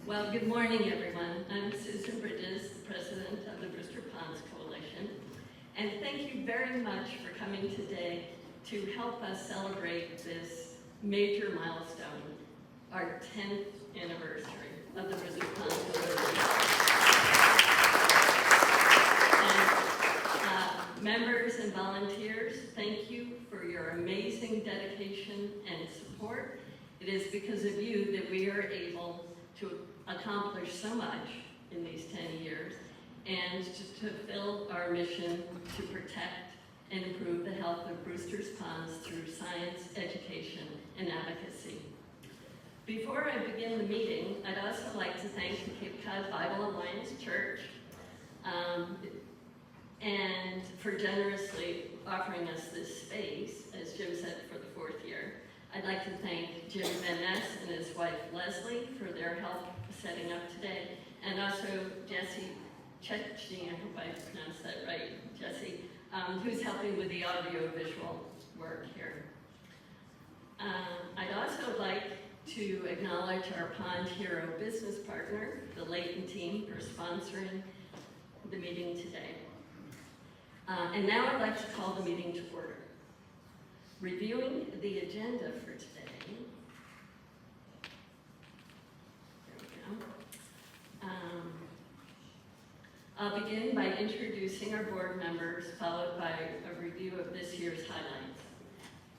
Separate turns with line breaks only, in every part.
Well, good morning, everyone. I'm Susan Bridges, the president of the Brewster Ponds Coalition, and thank you very much for coming today to help us celebrate this major milestone, our 10th anniversary of the Brewster Ponds Coalition. And members and volunteers, thank you for your amazing dedication and support. It is because of you that we are able to accomplish so much in these 10 years and to fulfill our mission to protect and improve the health of Brewster's Ponds through science, education, and advocacy. Before I begin the meeting, I'd also like to thank the Cape Cod Bible Alliance Church and for generously offering us this space, as Jim said, for the 4th year. I'd like to thank Jim Van Ness and his wife Leslie for their help setting up today, and also Jesse Chechny, I hope I pronounced that right, Jesse, who's helping with the audio-visual work here. I'd also like to acknowledge our Pond Hero business partner, the Layton team, for sponsoring the meeting today. And now I'd like to call the meeting to order. Reviewing the agenda for today. I'll begin by introducing our board members, followed by a review of this year's highlights.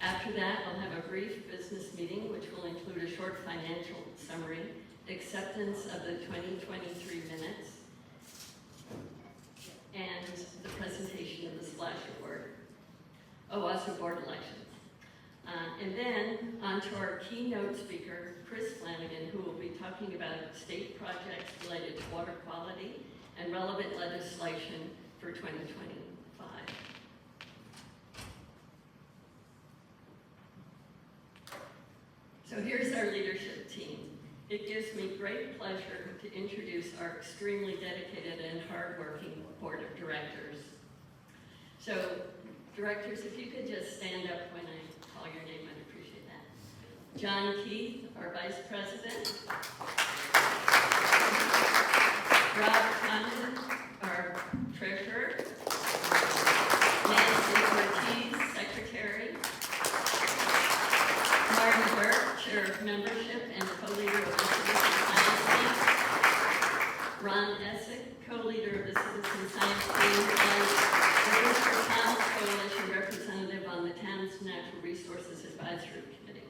After that, I'll have a brief business meeting, which will include a short financial summary, acceptance of the 2023 minutes, and the presentation of the Splash Award. Oh, also board elections. And then on to our keynote speaker, Chris Flanagan, who will be talking about state projects related to water quality and relevant legislation for 2025. So here's our leadership team. It gives me great pleasure to introduce our extremely dedicated and hardworking board of directors. So, directors, if you could just stand up when I call your name, I'd appreciate that. John Keith, our vice president. Rob Condon, our treasurer. Nancy Ortiz, secretary. Martin Burke, chair of membership and co-leader of the Citizen Science Team. Ron Essick, co-leader of the Citizen Science Team and the Brewster Ponds Coalition representative on the town's Natural Resources Advisory Committee.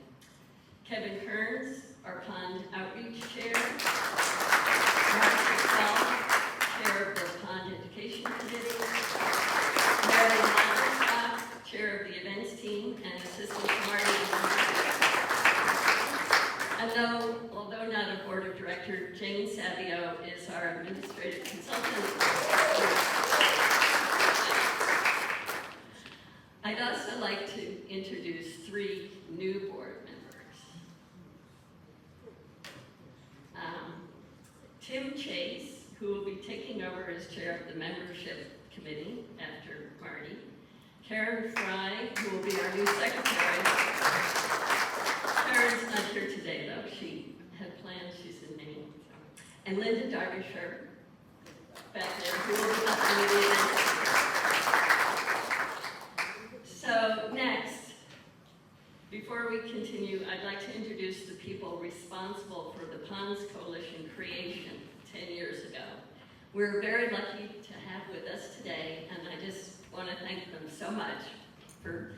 Kevin Kearns, our Pond Outreach Chair. Mark Patel, Chair of the Pond Education Committee. Mary Montestock, Chair of the Events Team and Assistant to Marty. And although not a board of director, Jane Savio is our administrative consultant. I'd also like to introduce 3 new board members. Tim Chase, who will be taking over as chair of the membership committee after Marty. Karen Fry, who will be our new secretary. Karen's not here today, though. She had plans. She's in Maine. And Linda Derbyshire, back there, who will be helping with the event. So next, before we continue, I'd like to introduce the people responsible for the Ponds Coalition creation 10 years ago. We're very lucky to have with us today, and I just want to thank them so much for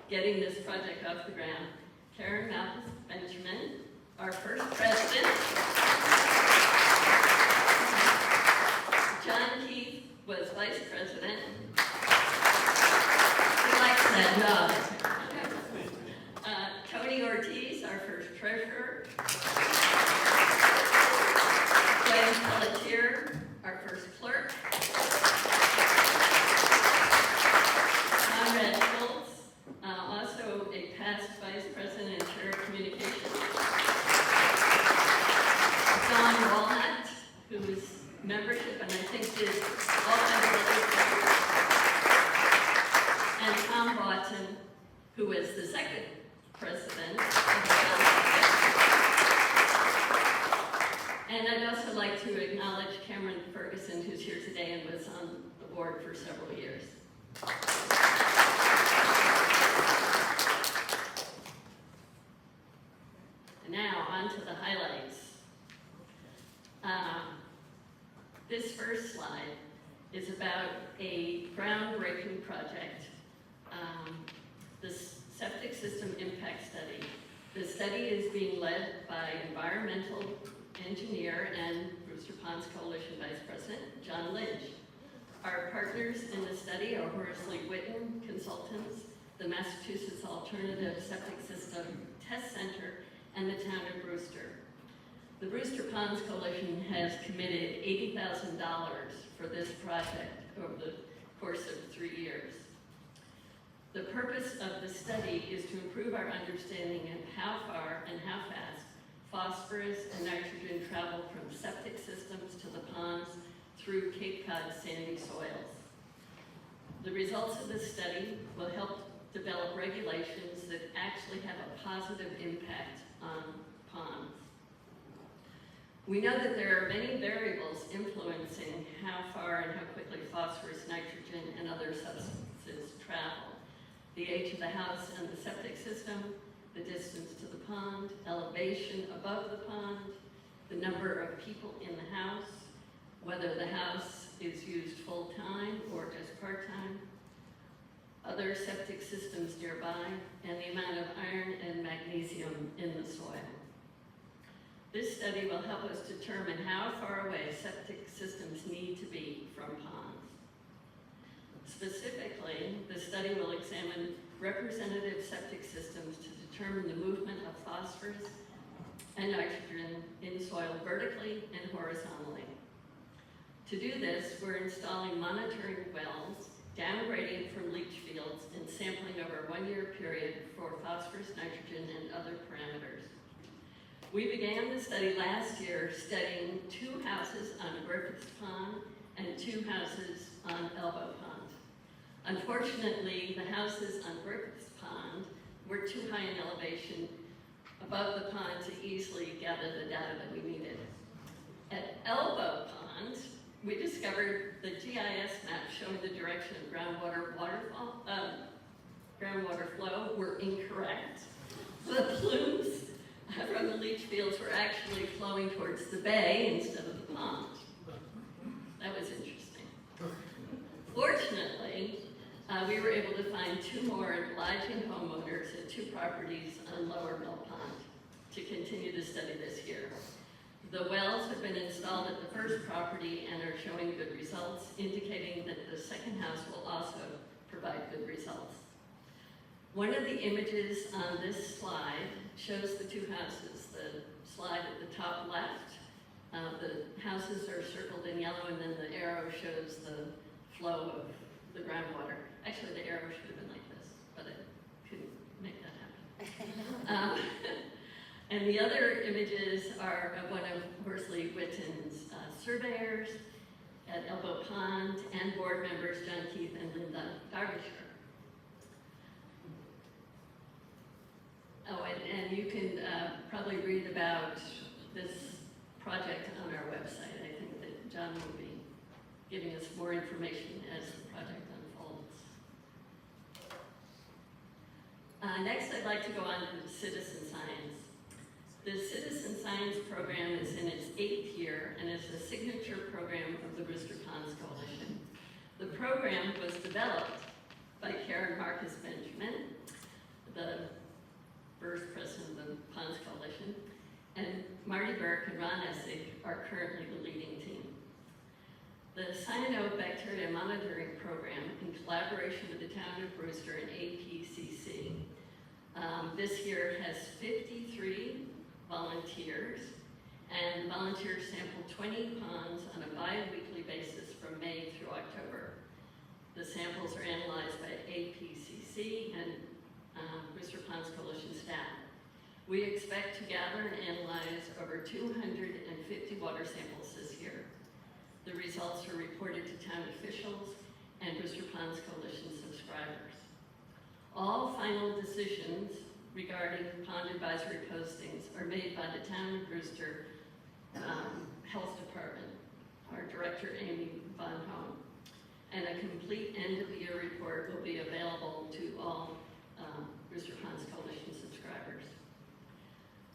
getting this project off the ground. Karen Malthus Benjamin, our first president. John Keith was vice president. He likes that job. Tony Ortiz, our first treasurer. Glenn Pelletier, our first clerk. Conrad Schultz, also a past vice president and chair of communications. Don Walnut, whose membership, and I think did all kinds of other things. And Tom Boughton, who is the second president of the And I'd also like to acknowledge Cameron Ferguson, who's here today and was on the board for several years. And now, on to the highlights. This first slide is about a groundbreaking project, the Septic System Impact Study. The study is being led by environmental engineer and Brewster Ponds Coalition Vice President, John Lynch. Our partners in the study are Horsley Witten Consultants, the Massachusetts Alternative Septic System Test Center, and the town of Brewster. The Brewster Ponds Coalition has committed $80,000 for this project over the course of 3 years. The purpose of the study is to improve our understanding of how far and how fast phosphorus and nitrogen travel from septic systems to the ponds through Cape Cod sandy soils. The results of this study will help develop regulations that actually have a positive impact on ponds. We know that there are many variables influencing how far and how quickly phosphorus, nitrogen, and other substances travel. The age of the house and the septic system, the distance to the pond, elevation above the pond, the number of people in the house, whether the house is used full-time or just part-time, other septic systems nearby, and the amount of iron and magnesium in the soil. This study will help us determine how far away septic systems need to be from ponds. Specifically, the study will examine representative septic systems to determine the movement of phosphorus and nitrogen in soil vertically and horizontally. To do this, we're installing monitoring wells, downgrading from leach fields, and sampling over a 1-year period for phosphorus, nitrogen, and other parameters. We began the study last year studying 2 houses on Griffiths Pond and 2 houses on Elbow Pond. Unfortunately, the houses on Griffiths Pond were too high in elevation above the pond to easily gather the data that we needed. At Elbow Pond, we discovered the GIS map showing the direction of groundwater flow were incorrect. The plumes from the leach fields were actually flowing towards the bay instead of the pond. That was interesting. Fortunately, we were able to find 2 more obliging homeowners at 2 properties on Lower Mill Pond to continue the study this year. The wells have been installed at the first property and are showing good results, indicating that the second house will also provide good results. One of the images on this slide shows the 2 houses. The slide at the top left, the houses are circled in yellow, and then the arrow shows the flow of the groundwater. Actually, the arrow should have been like this, but I couldn't make that happen. And the other images are of one of Horsley Witten's surveyors at Elbow Pond and board members John Keith and Linda Derbyshire. Oh, and you can probably read about this project on our website. I think that John will be giving us more information as the project unfolds. Next, I'd like to go on to citizen science. The Citizen Science Program is in its 8th year and is a signature program of the Brewster Ponds Coalition. The program was developed by Karen Marcus Benjamin, the first president of the Ponds Coalition, and Marty Burke and Ron Essig are currently the leading team. The Cyanobacteria Monitoring Program, in collaboration with the town of Brewster and APCC, this year has 53 volunteers, and volunteers sample 20 ponds on a bi-weekly basis from May through October. The samples are analyzed by APCC and Brewster Ponds Coalition staff. We expect to gather and analyze over 250 water samples this year. The results are reported to town officials and Brewster Ponds Coalition subscribers. All final decisions regarding pond advisory postings are made by the town of Brewster Director Amy Von Home. And a complete end-of-the-year report will be available to all Brewster Ponds Coalition subscribers.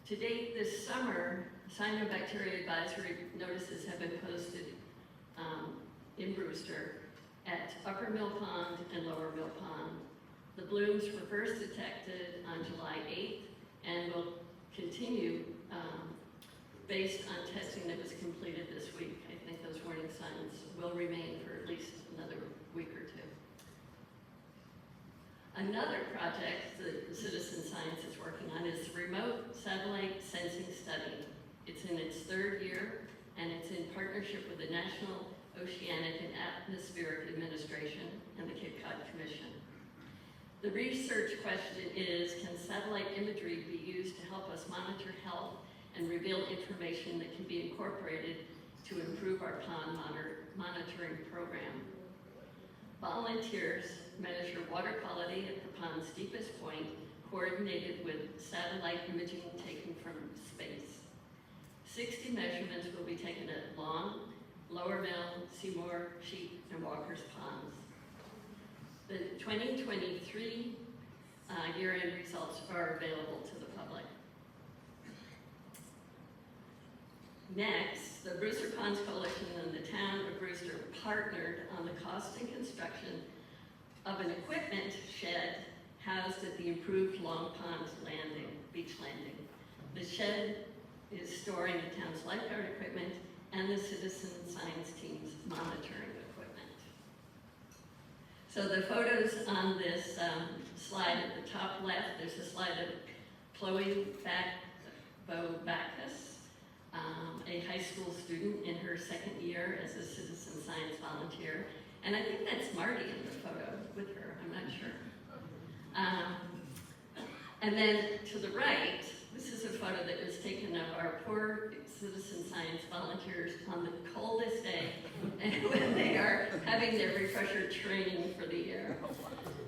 To date this summer, cyanobacteria advisory notices have been posted in Brewster at Upper Mill Pond and Lower Mill Pond. The blooms were first detected on July 8th and will continue based on testing that was completed this week. I think those warning signs will remain for at least another week or two. Another project that Citizen Science is working on is the Remote Satellite Sensing Study. It's in its third year, and it's in partnership with the National Oceanic and Atmospheric Administration and the Cape Cod Commission. The research question is, can satellite imagery be used to help us monitor health and reveal information that can be incorporated to improve our pond monitoring program? Volunteers measure water quality at the pond's deepest point, coordinated with satellite imaging taken from space. 60 measurements will be taken at Long, Lower Mill, Seymour, Sheep, and Walker's ponds. The 2023 year-end results are available to the public. Next, the Brewster Ponds Coalition and the town of Brewster partnered on the cost and construction of an equipment shed housed at the improved Long Pond beach landing. The shed is storing the town's lifeguard equipment and the Citizen Science team's monitoring equipment. So the photos on this slide at the top left, there's a slide of Chloe Backus, a high school student in her second year as a Citizen Science volunteer. And I think that's Marty in the photo with her, I'm not sure. And then to the right, this is a photo that was taken of our poor Citizen Science volunteers on the coldest day when they are having their refresher training for the year.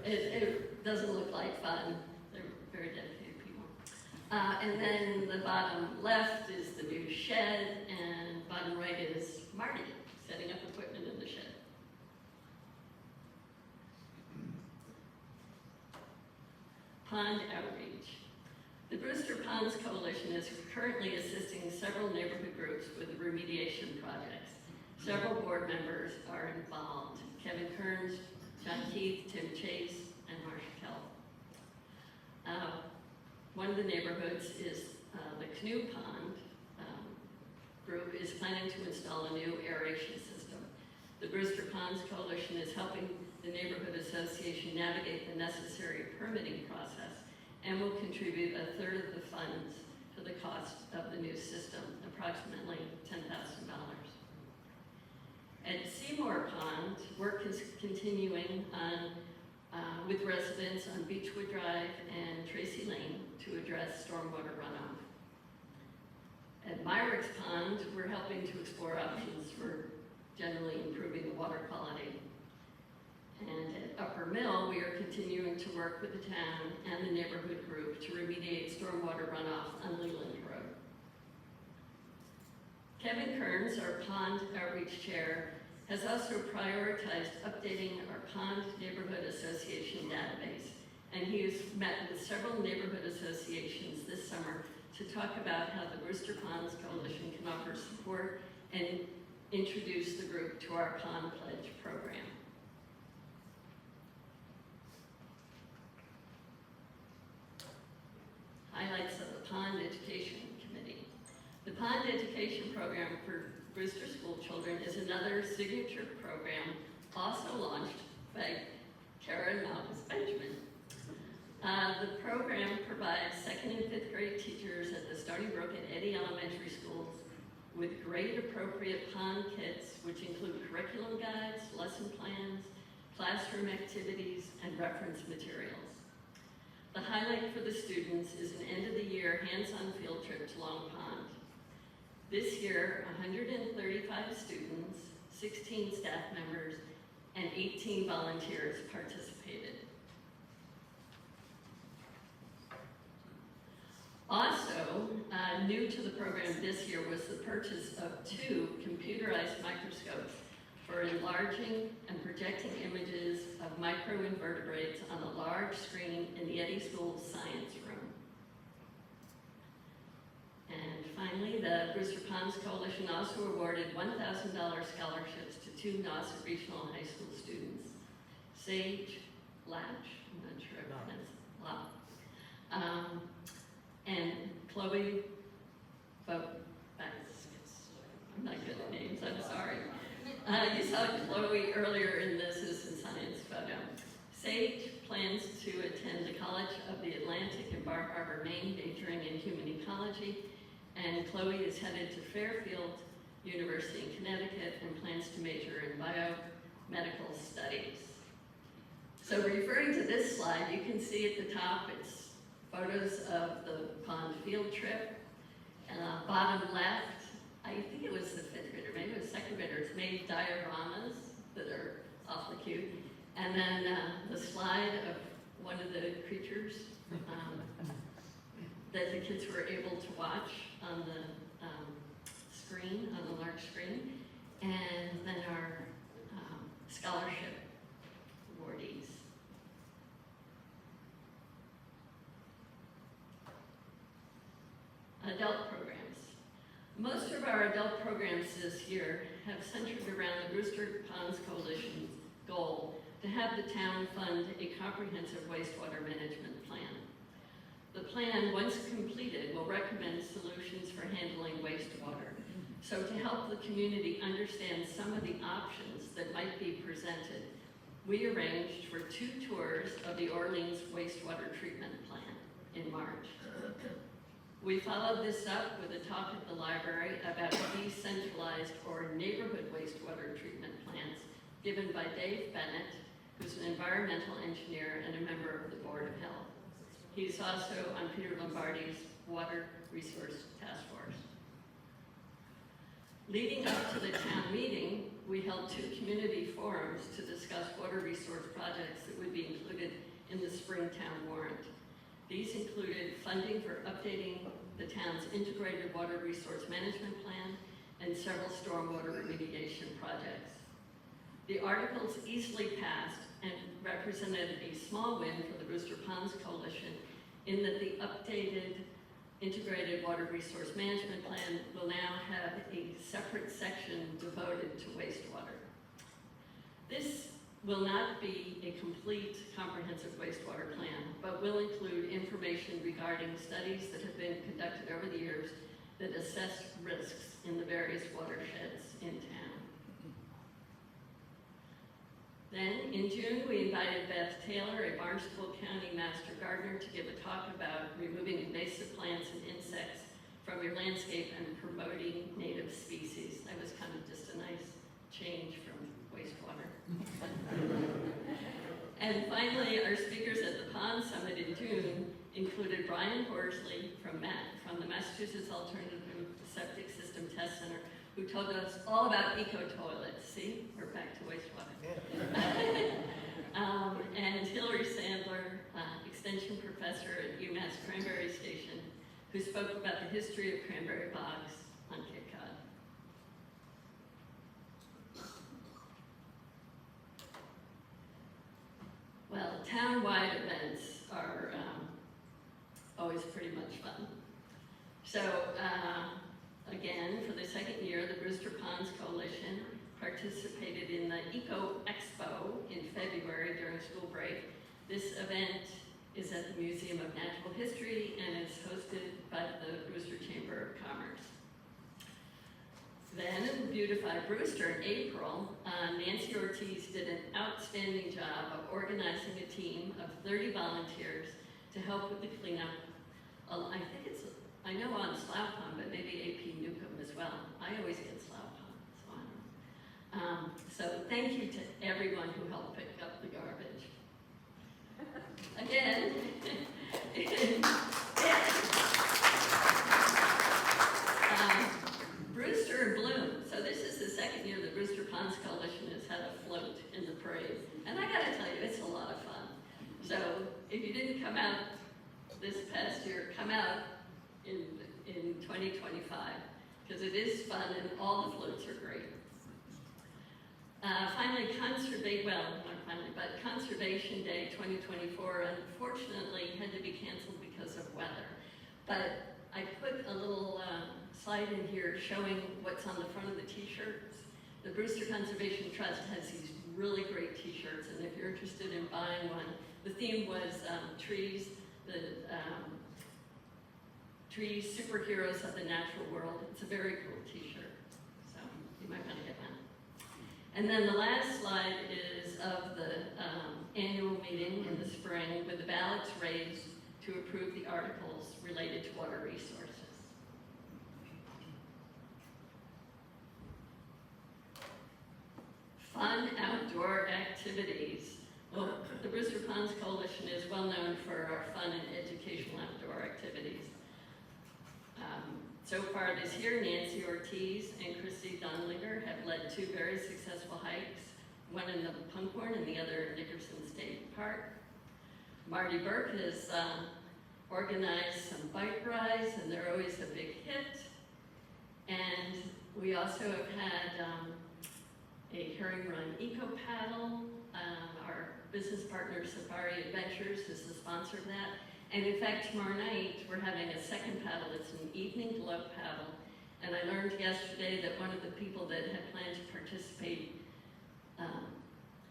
It doesn't look like fun. They're very dedicated people. And then the bottom left is the new shed, and bottom right is Marty setting up equipment in the shed. Pond outreach. The Brewster Ponds Coalition is currently assisting several neighborhood groups with remediation projects. Several board members are involved: Kevin Kearns, John Keith, Tim Chase, and Marsha Kell. One of the neighborhoods is the Canoe Pond group is planning to install a new aeration system. The Brewster Ponds Coalition is helping the Neighborhood Association navigate the necessary permitting process and will contribute a third of the funds for the cost of the new system, approximately $10,000. At Seymour Pond, work is continuing on with residents on Beechwood Drive and Tracy Lane to address stormwater runoff. At Myrick's Pond, we're helping to explore options for generally improving the water quality. And at Upper Mill, we are continuing to work with the town and the neighborhood group to remediate stormwater runoff on Leland Road. Kevin Kearns, our Pond Outreach Chair, has also prioritized updating our Pond Neighborhood Association database, and he has met with several neighborhood associations this summer to talk about how the Brewster Ponds Coalition can offer support and introduce the group to our Pond Pledge program. Highlights of the Pond Education Committee. The Pond Education Program for Brewster School children is another signature program also launched by Karen Malcolm Benjamin. The program provides 2nd and 5th grade teachers at the Stony Brook and Eddy Elementary Schools with grade-appropriate pond kits, which include curriculum guides, lesson plans, classroom activities, and reference materials. The highlight for the students is an end-of-the-year hands-on field trip to Long Pond. This year, 135 students, 16 staff members, and 18 volunteers participated. Also, new to the program this year was the purchase of 2 computerized microscopes for enlarging and projecting images of microinvertebrates on a large screen in the Eddy School Science Room. And finally, the Brewster Ponds Coalition also awarded $1,000 scholarships to 2 Nauset Regional High School students. Sage Latch, I'm not sure I pronounced it, and Chloe I'm not good at names, I'm sorry. You saw Chloe earlier in the citizen science photo. Sage plans to attend the College of the Atlantic in Bar Harbor, Maine, majoring in human ecology, and Chloe is headed to Fairfield University in Connecticut and plans to major in biomedical studies. So referring to this slide, you can see at the top, it's photos of the pond field trip. Bottom left, I think it was the 5th grader, maybe it was 2nd graders, made dioramas that are awfully cute. And then the slide of one of the creatures that the kids were able to watch on the screen, on the large screen. And then our scholarship awardees. Adult programs. Most of our adult programs this year have centered around the Brewster Ponds Coalition's goal to have the town fund a comprehensive wastewater management plan. The plan, once completed, will recommend solutions for handling wastewater. So to help the community understand some of the options that might be presented, we arranged for 2 tours of the Orleans wastewater treatment plant in March. We followed this up with a talk at the library about decentralized or neighborhood wastewater treatment plants given by Dave Bennett, who's an environmental engineer and a member of the Board of Health. He's also on Peter Lombardi's Water Resource Task Force. Leading up to the town meeting, we held 2 community forums to discuss water resource projects that would be included in the Springtown warrant. These included funding for updating the town's integrated water resource management plan and several stormwater remediation projects. The articles easily passed and represented a small win for the Brewster Ponds Coalition in that the updated integrated water resource management plan will now have a separate section devoted to wastewater. This will not be a complete comprehensive wastewater plan, but will include information regarding studies that have been conducted over the years that assess risks in the various watersheds in town. Then, in June, we invited Beth Taylor, a Barnstable County Master Gardener, to give a talk about removing invasive plants and insects from your landscape and promoting native species. That was kind of just a nice change from wastewater. And finally, our speakers at the Pond Summit in June included Brian Horsley from the Massachusetts Alternative Septic System Test Center, who told us all about eco-toilets. See, we're back to wastewater. And Hillary Sandler, extension professor at UMass Cranberry Station, who spoke about the history of cranberry bogs on Cape Cod. Well, town-wide events are always pretty much fun. So, again, for the 2nd year, the Brewster Ponds Coalition participated in the Eco Expo in February during school break. This event is at the Museum of Natural History and is hosted by the Brewster Chamber of Commerce. Then in Beautify Brewster in April, Nancy Ortiz did an outstanding job of organizing a team of 30 volunteers to help with the cleanup. I know on Slough Pond, but maybe AP Newcomb as well. I always get Slough Pond, so I don't know. So thank you to everyone who helped pick up the garbage. Again, Brewster in Bloom. So this is the 2nd year the Brewster Ponds Coalition has had a float in the parade. And I gotta tell you, it's a lot of fun. So if you didn't come out this past year, come out in 2025, because it is fun and all the floats are great. Conservation Day 2024 unfortunately had to be canceled because of weather. But I put a little slide in here showing what's on the front of the t-shirts. The Brewster Conservation Trust has these really great t-shirts, and if you're interested in buying one, the theme was trees, trees, superheroes of the natural world. It's a very cool t-shirt, so you might want to get one. And then the last slide is of the annual meeting in the spring with the ballots raised to approve the articles related to water resources. Fun outdoor activities. Well, the Brewster Ponds Coalition is well known for our fun and educational outdoor activities. So far this year, Nancy Ortiz and Christy Donlinger have led 2 very successful hikes, one in the Punkhorn and the other in Nickerson State Park. Marty Burke has organized some bike rides, and they're always a big hit. And we also have had a herring run eco paddle. Our business partner Safari Adventures is the sponsor of that. And in fact, tomorrow night we're having a second paddle. It's an evening glow paddle. And I learned yesterday that one of the people that had planned to participate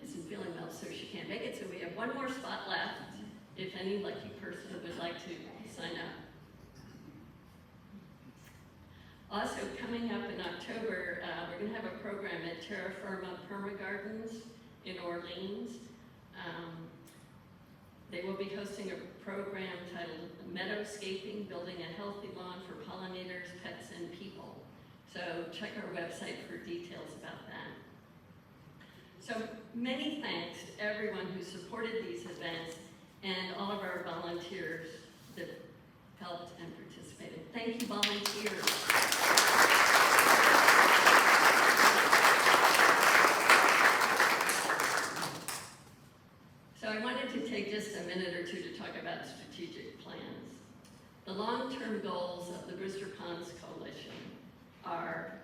isn't feeling well, so she can't make it. So we have one more spot left, if any lucky person would like to sign up. Also, coming up in October, we're going to have a program at Terra Firma Perma Gardens in Orleans. They will be hosting a program titled Meadowscaping, Building a Healthy Lawn for Pollinators, Pets, and People. So check our website for details about that. So many thanks to everyone who supported these events and all of our volunteers that helped and participated. Thank you, volunteers. So I wanted to take just a minute or two to talk about strategic plans. The long-term goals of the Brewster Ponds Coalition are,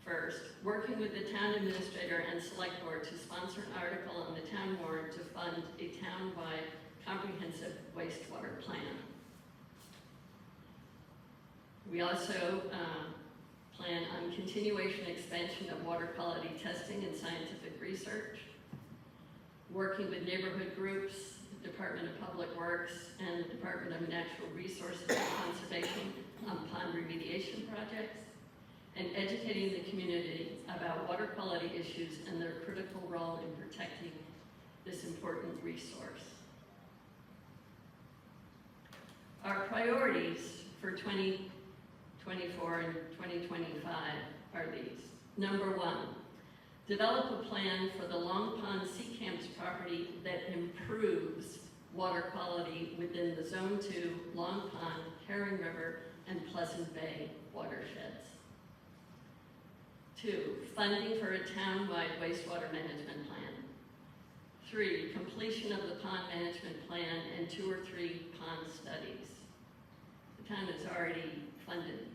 first, working with the town administrator and select board to sponsor an article on the town warrant to fund a town-wide comprehensive wastewater plan. We also plan on continuation expansion of water quality testing and scientific research, working with neighborhood groups, the Department of Public Works, and the Department of Natural Resources and Conservation on pond remediation projects, and educating the community about water quality issues and their critical role in protecting this important resource. Our priorities for 2024 and 2025 are these. Number 1, develop a plan for the Long Pond Sea Camps property that improves water quality within the Zone 2, Long Pond, Herring River, and Pleasant Bay watersheds. 2, funding for a town-wide wastewater management plan. 3, completion of the pond management plan and 2 or 3 pond studies. The town has already funded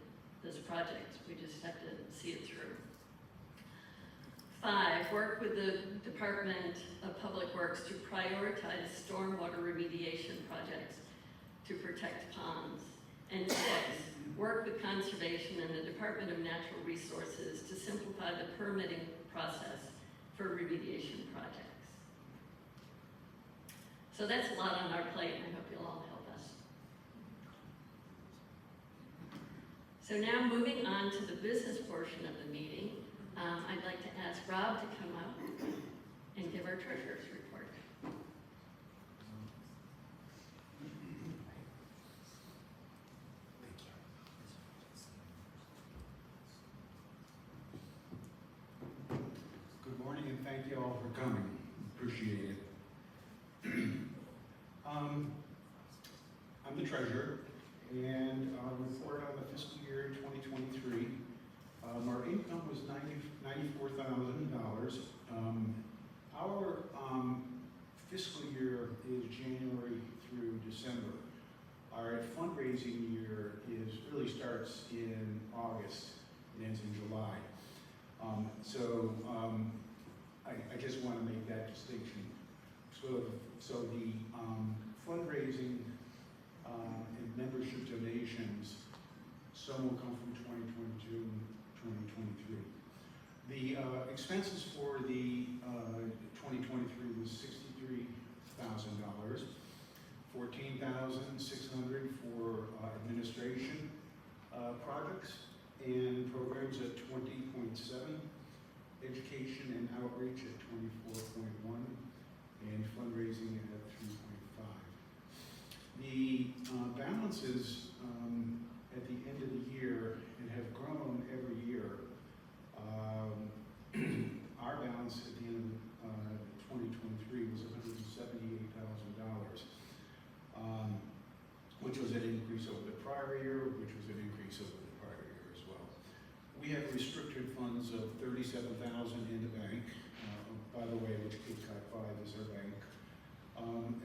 this project. We just have to see it through. 5, work with the Department of Public Works to prioritize stormwater remediation projects to protect ponds. And 6, work with conservation and the Department of Natural Resources to simplify the permitting process for remediation projects. So that's a lot on our plate, and I hope you'll all help us. So now moving on to the business portion of the meeting, I'd like to ask Rob to come up and give our treasurer's report.
Good morning, and thank you all for coming. Appreciate it. I'm the treasurer, and I'll report on the fiscal year 2023. Our income was $94,000. Our fiscal year is January through December. Our fundraising year really starts in August and ends in July. I just want to make that distinction. So the fundraising and membership donations, some will come from 2022 and 2023. The expenses for the 2023 was $63,000, $14,600 for administration projects and programs at 20.7, education and outreach at 24.1, and fundraising at 3.5. The balances at the end of the year, and have grown every year. Our balance at the end of 2023 was $178,000, which was an increase over the prior year, which was an increase over the prior year as well. We have restricted funds of $37,000 in the bank, by the way, which Cape Cod 5 is our bank.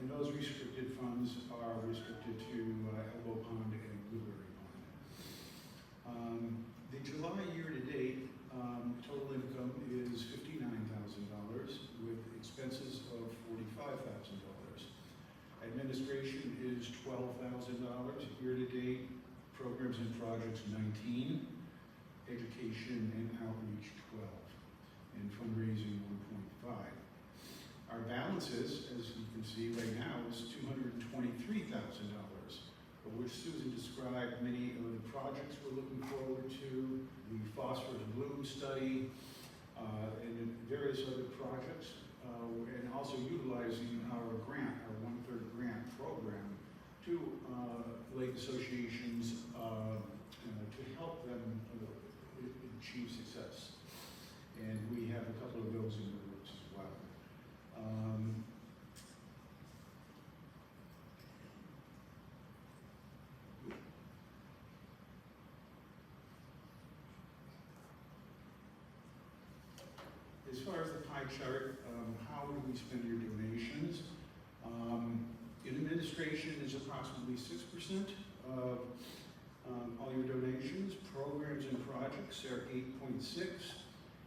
And those restricted funds are restricted to Elbow Pond and Blueberry Pond. The July year-to-date total income is $59,000 with expenses of $45,000. Administration is $12,000 year-to-date, programs and projects 19, education and outreach 12, and fundraising 1.5. Our balances, as you can see right now, is $223,000, of which Susan described many of the projects we're looking forward to, the phosphorus bloom study, and various other projects, and also utilizing our grant, our one-third grant program to lake associations to help them achieve success. And we have a couple of those in the works as well. As far as the pie chart, how do we spend your donations? Administration is approximately 6% of all your donations. Programs and projects are 8.6%.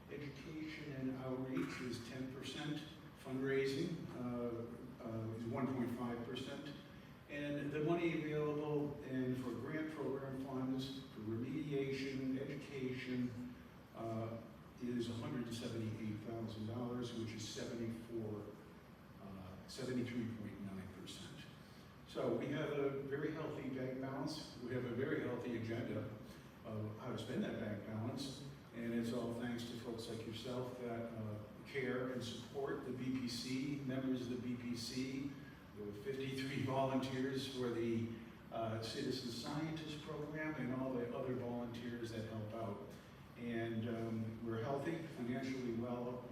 Education and outreach is 10%. Fundraising is 1.5%. And the money available and for grant program funds, for remediation, education, is $178,000, which is 73.9%. So we have a very healthy bank balance. We have a very healthy agenda of how to spend that bank balance. And it's all thanks to folks like yourself that care and support the BPC, members of the BPC, the 53 volunteers for the Citizen Scientist Program, and all the other volunteers that help out. And we're healthy, financially well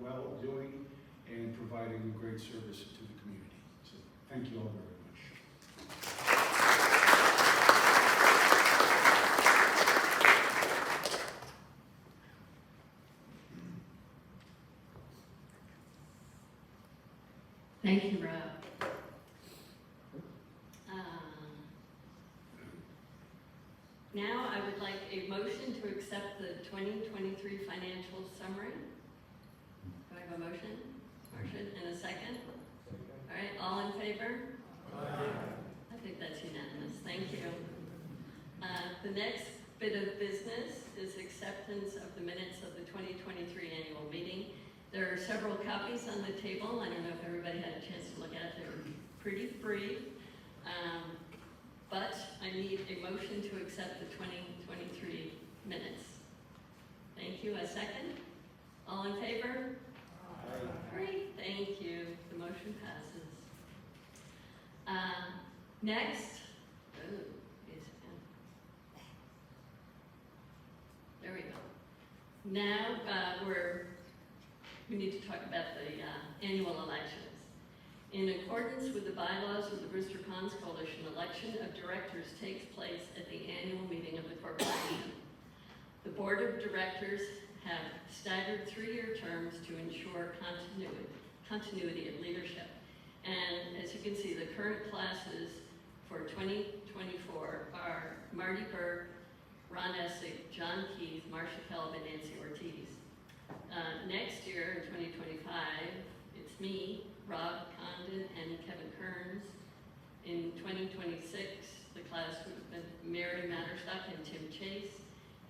doing, and providing a great service to the community. So thank you all very much.
Thank you, Rob. Now I would like a motion to accept the 2023 financial summary. Do I have a motion? Motion and a second? All right, all in favor? I think that's unanimous. Thank you. The next bit of business is acceptance of the minutes of the 2023 annual meeting. There are several copies on the table. I don't know if everybody had a chance to look at it. They were pretty brief. But I need a motion to accept the 2023 minutes. Thank you. A second? All in favor? Aye. Great. Thank you. The motion passes. Next. There we go. Now we need to talk about the annual elections. In accordance with the bylaws of the Brewster Ponds Coalition, election of directors takes place at the annual meeting of the corporation. The board of directors have staggered 3-year terms to ensure continuity of leadership. And as you can see, the current classes for 2024 are Marty Berg, Ron Essick, John Keith, Marcia Kelb, and Nancy Ortiz. Next year, in 2025, it's me, Rob Condon, and Kevin Kearns. In 2026, the class would have been Mary Matterstock and Tim Chase.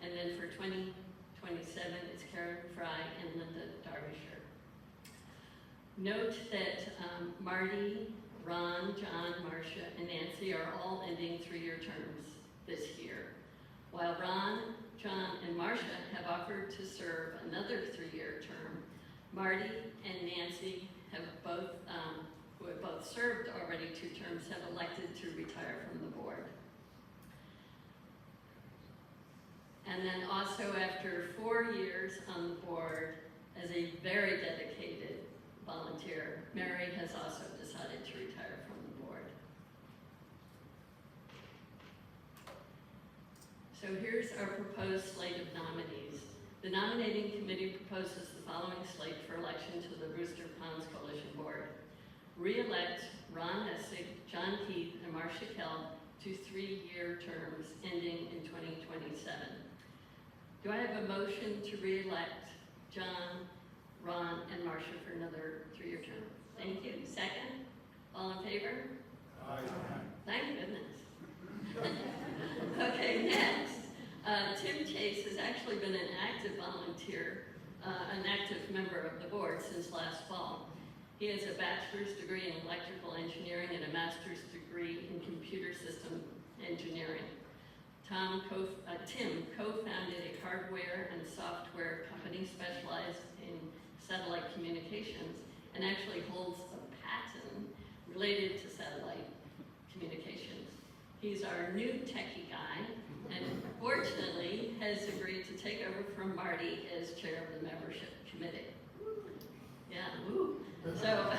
And then for 2027, it's Karen Fry and Linda Derbyshire. Note that Marty, Ron, John, Marcia, and Nancy are all ending 3-year terms this year. While Ron, John, and Marcia have offered to serve another 3-year term, Marty and Nancy have both, who have both served already 2 terms, have elected to retire from the board. And then also after 4 years on the board as a very dedicated volunteer, Mary has also decided to retire from the board. So here's our proposed slate of nominees. The nominating committee proposes the following slate for election to the Brewster Ponds Coalition Board. Re-elect Ron Essig, John Keith, and Marcia Kell to 3-year terms ending in 2027. Do I have a motion to re-elect John, Ron, and Marcia for another 3-year term? Thank you. Second? All in favor?
Aye.
Thank goodness. Okay, next. Tim Chase has actually been an active volunteer, an active member of the board since last fall. He has a bachelor's degree in electrical engineering and a master's degree in computer system engineering. Tim co-founded a hardware and software company specialized in satellite communications and actually holds a patent related to satellite communications. He's our new techie guy and fortunately has agreed to take over from Marty as chair of the membership committee. Yeah, woo. So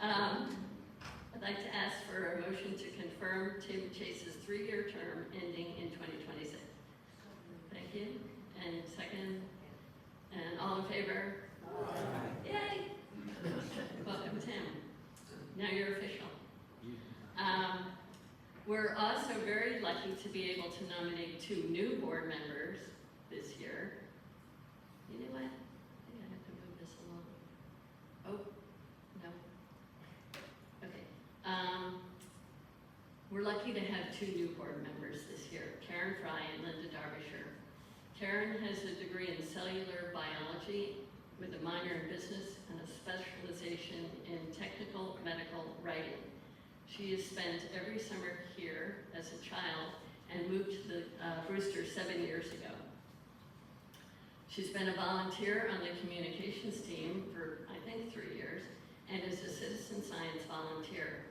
I'd like to ask for a motion to confirm Tim Chase's 3-year term ending in 2026. Thank you. And second, and all in favor? Yay! Welcome, Tim. Now you're official. We're also very lucky to be able to nominate 2 new board members this year. You know what? I think I have to move this along. Oh, no. Okay. We're lucky to have 2 new board members this year, Karen Fry and Linda Derbyshire. Karen has a degree in cellular biology with a minor in business and a specialization in technical medical writing. She has spent every summer here as a child and moved to the Brewster 7 years ago. She's been a volunteer on the communications team for, I think, 3 years, and is a citizen science volunteer.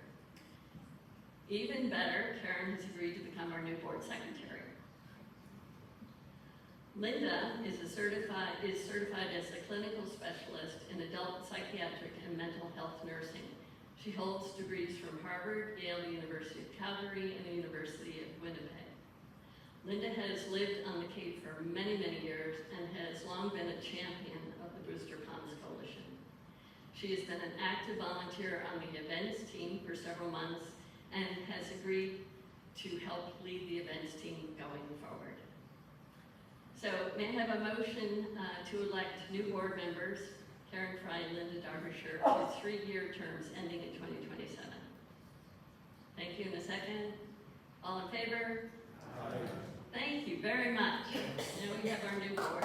Even better, Karen has agreed to become our new board secretary. Linda is certified as a clinical specialist in adult psychiatric and mental health nursing. She holds degrees from Harvard, Yale University of Calgary, and the University of Winnipeg. Linda has lived on the Cape for many, many years and has long been a champion of the Brewster Ponds Coalition. She has been an active volunteer on the events team for several months and has agreed to help lead the events team going forward. So may I have a motion to elect new board members, Karen Fry and Linda Derbyshire, to 3-year terms ending in 2027. Thank you. In a second. All in favor?
Aye.
Thank you very much. Now we have our new board.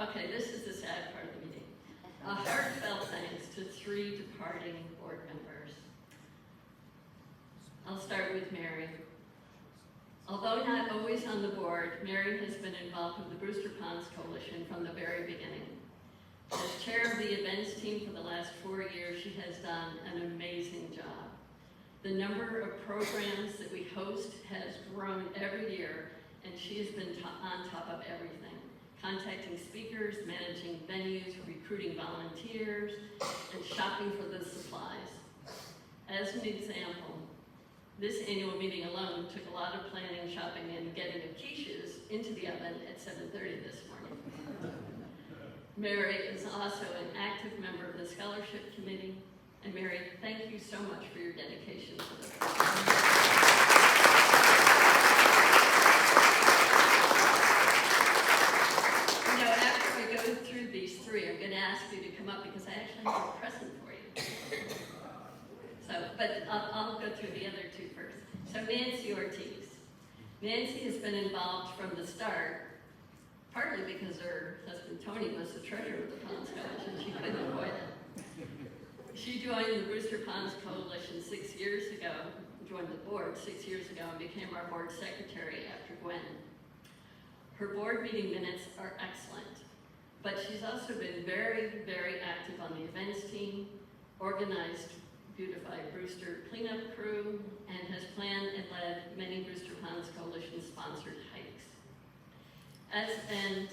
Okay, this is the sad part of the meeting. A heartfelt thanks to 3 departing board members. I'll start with Mary. Although not always on the board, Mary has been involved with the Brewster Ponds Coalition from the very beginning. As chair of the events team for the last 4 years, she has done an amazing job. The number of programs that we host has grown every year, and she has been on top of everything, contacting speakers, managing venues, recruiting volunteers, and shopping for the supplies. As an example, this annual meeting alone took a lot of planning, shopping, and getting of quiches into the oven at 7:30 this morning. Mary is also an active member of the scholarship committee. And Mary, thank you so much for your dedication to the program. So Nancy Ortiz. Nancy has been involved from the start, partly because her husband Tony was the treasurer of the Ponds Coalition. She couldn't avoid it. She joined the Brewster Ponds Coalition 6 years ago, joined the board 6 years ago, and became our board secretary after Gwen. Her board meeting minutes are excellent, but she's also been very, very active on the events team, organized Beautify Brewster cleanup crew, and has planned and led many Brewster Ponds Coalition sponsored hikes. And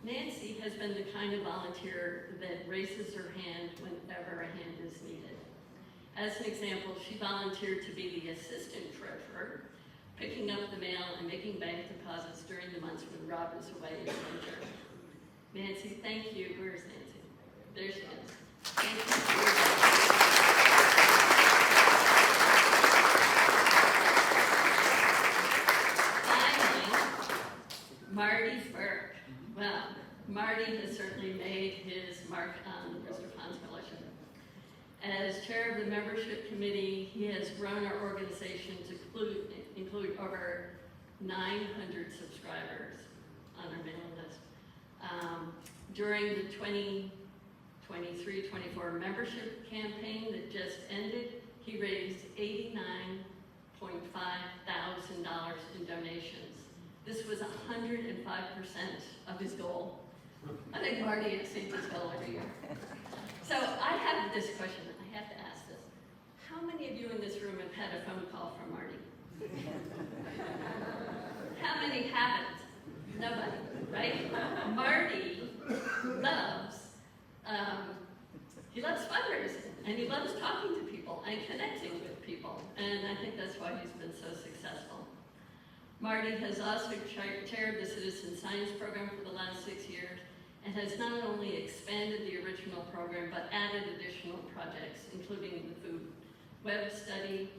Nancy has been the kind of volunteer that raises her hand whenever a hand is needed. As an example, she volunteered to be the assistant treasurer, picking up the mail and making bank deposits during the months when Rob was away in winter. Nancy, thank you. Where's Nancy? There she is. Thank you. Marty Burke. Well, Marty has certainly made his mark on the Brewster Ponds Coalition. As chair of the membership committee, he has grown our organization to include over 900 subscribers on our mailing list. During the 2023-24 membership campaign that just ended, he raised $89,500 in donations. This was 105% of his goal. I think Marty exceeds his goal every year. So I have this question, I have to ask this. How many of you in this room have had a phone call from Marty? How many haven't? Nobody, right? Marty loves, he loves fundraising, and he loves talking to people and connecting with people, and I think that's why he's been so successful. Marty has also chaired the Citizen Science Program for the last 6 years and has not only expanded the original program, but added additional projects, including the food web study,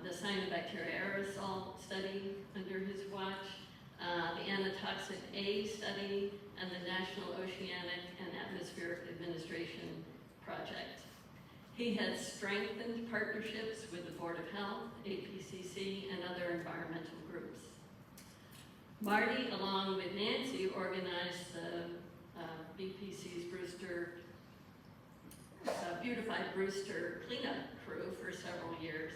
the cyanobacteria aerosol study under his watch, the anatoxic A study, and the National Oceanic and Atmospheric Administration project. He has strengthened partnerships with the Board of Health, APCC, and other environmental groups. Marty, along with Nancy, organized the BPC's Brewster, Beautified Brewster cleanup crew for several years,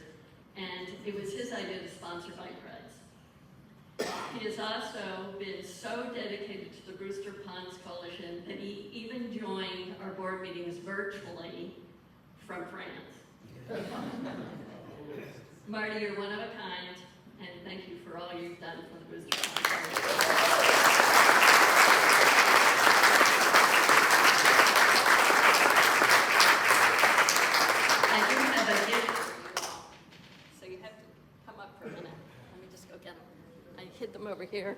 and it was his idea to sponsor bike rides. He has also been so dedicated to the Brewster Ponds Coalition that he even joined our board meetings virtually from France. Marty, you're one of a kind, and thank you for all you've done for the Brewster Ponds Coalition. I do have a gift for you all, so you have to come up for a minute. Let me just go get them. I hid them over here.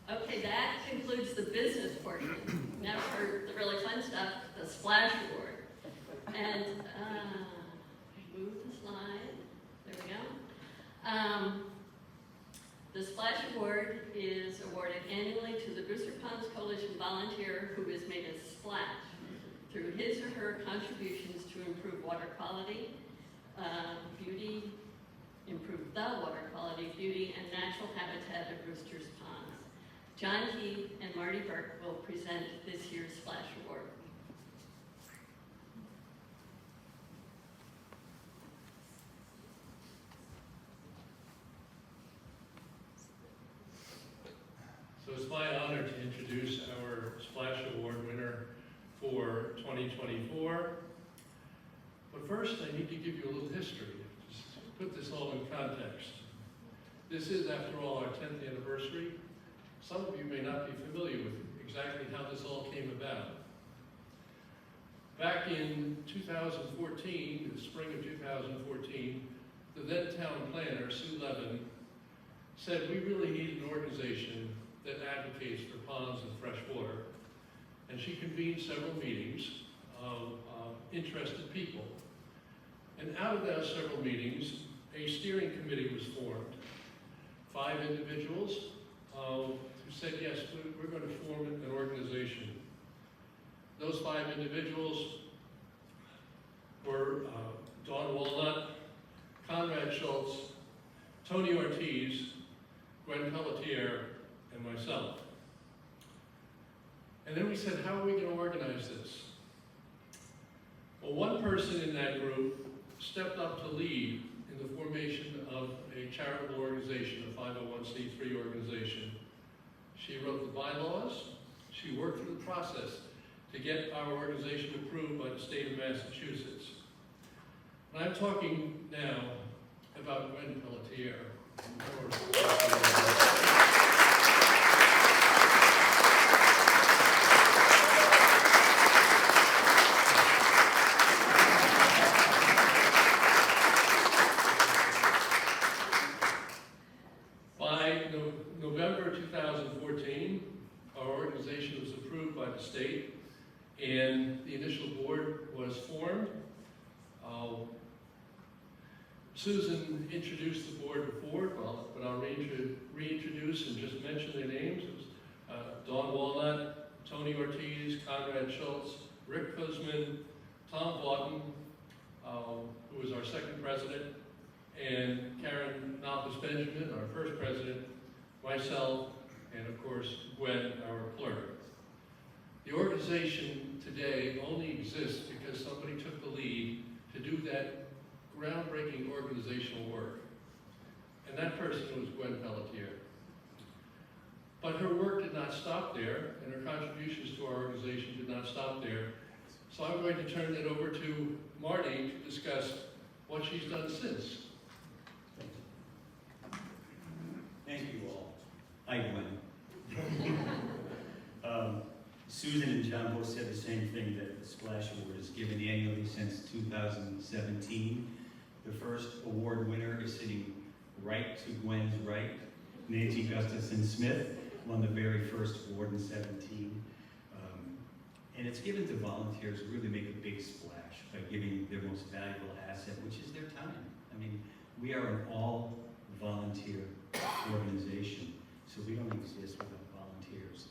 Okay, that concludes the business portion. Now for the really fun stuff, the Splash Award. And move the slide. There we go. The Splash Award is awarded annually to the Brewster Ponds Coalition volunteer who has made a splash through his or her contributions to improve water quality, improve the water quality, beauty, and natural habitat of Brewster's Ponds. John Heath and Marty Burke will present this year's Splash Award.
it's my honor to introduce our Splash Award winner for 2024. But first, I need to give you a little history, just to put this all in context. This is, after all, our 10th anniversary. Some of you may not be familiar with exactly how this all came about. Back in 2014, the spring of 2014, the then town planner, Sue Levin, said we really need an organization that advocates for ponds and fresh water. And she convened several meetings of interested people. And out of those several meetings, a steering committee was formed. 5 individuals who said, yes, we're going to form an organization. Those 5 individuals were Dawn Walnut, Conrad Schultz, Tony Ortiz, Gwen Pelletier, and myself. And then we said, how are we going to organize this? Well, one person in that group stepped up to lead in the formation of a charitable organization, a 501c3 organization. She wrote the bylaws. She worked through the process to get our organization approved by the state of Massachusetts. And I'm talking now about Gwen Pelletier. By November 2014, our organization was approved by the state, and the initial board was formed. Susan introduced the board before, but I'll reintroduce and just mention their names. It was Dawn Walnut, Tony Ortiz, Conrad Schultz, Rick Kuzman, Tom Vaughton, who was our second president, and Karen Malthus Benjamin, our first president, myself, and of course, Gwen, our clerk. The organization today only exists because somebody took the lead to do that groundbreaking organizational work. And that person was Gwen Pelletier. But her work did not stop there, and her contributions to our organization did not stop there. So I'm going to turn it over to Marty to discuss what she's done since.
Thank you all. Hi, Gwen. Susan and John both said the same thing, that the Splash Award is given annually since 2017. The first award winner is sitting right to Gwen's right. Nancy Gustafson Smith won the very first award in 17. And it's given to volunteers who really make a big splash by giving their most valuable asset, which is their time. I mean, we are an all-volunteer organization, so we don't exist without volunteers.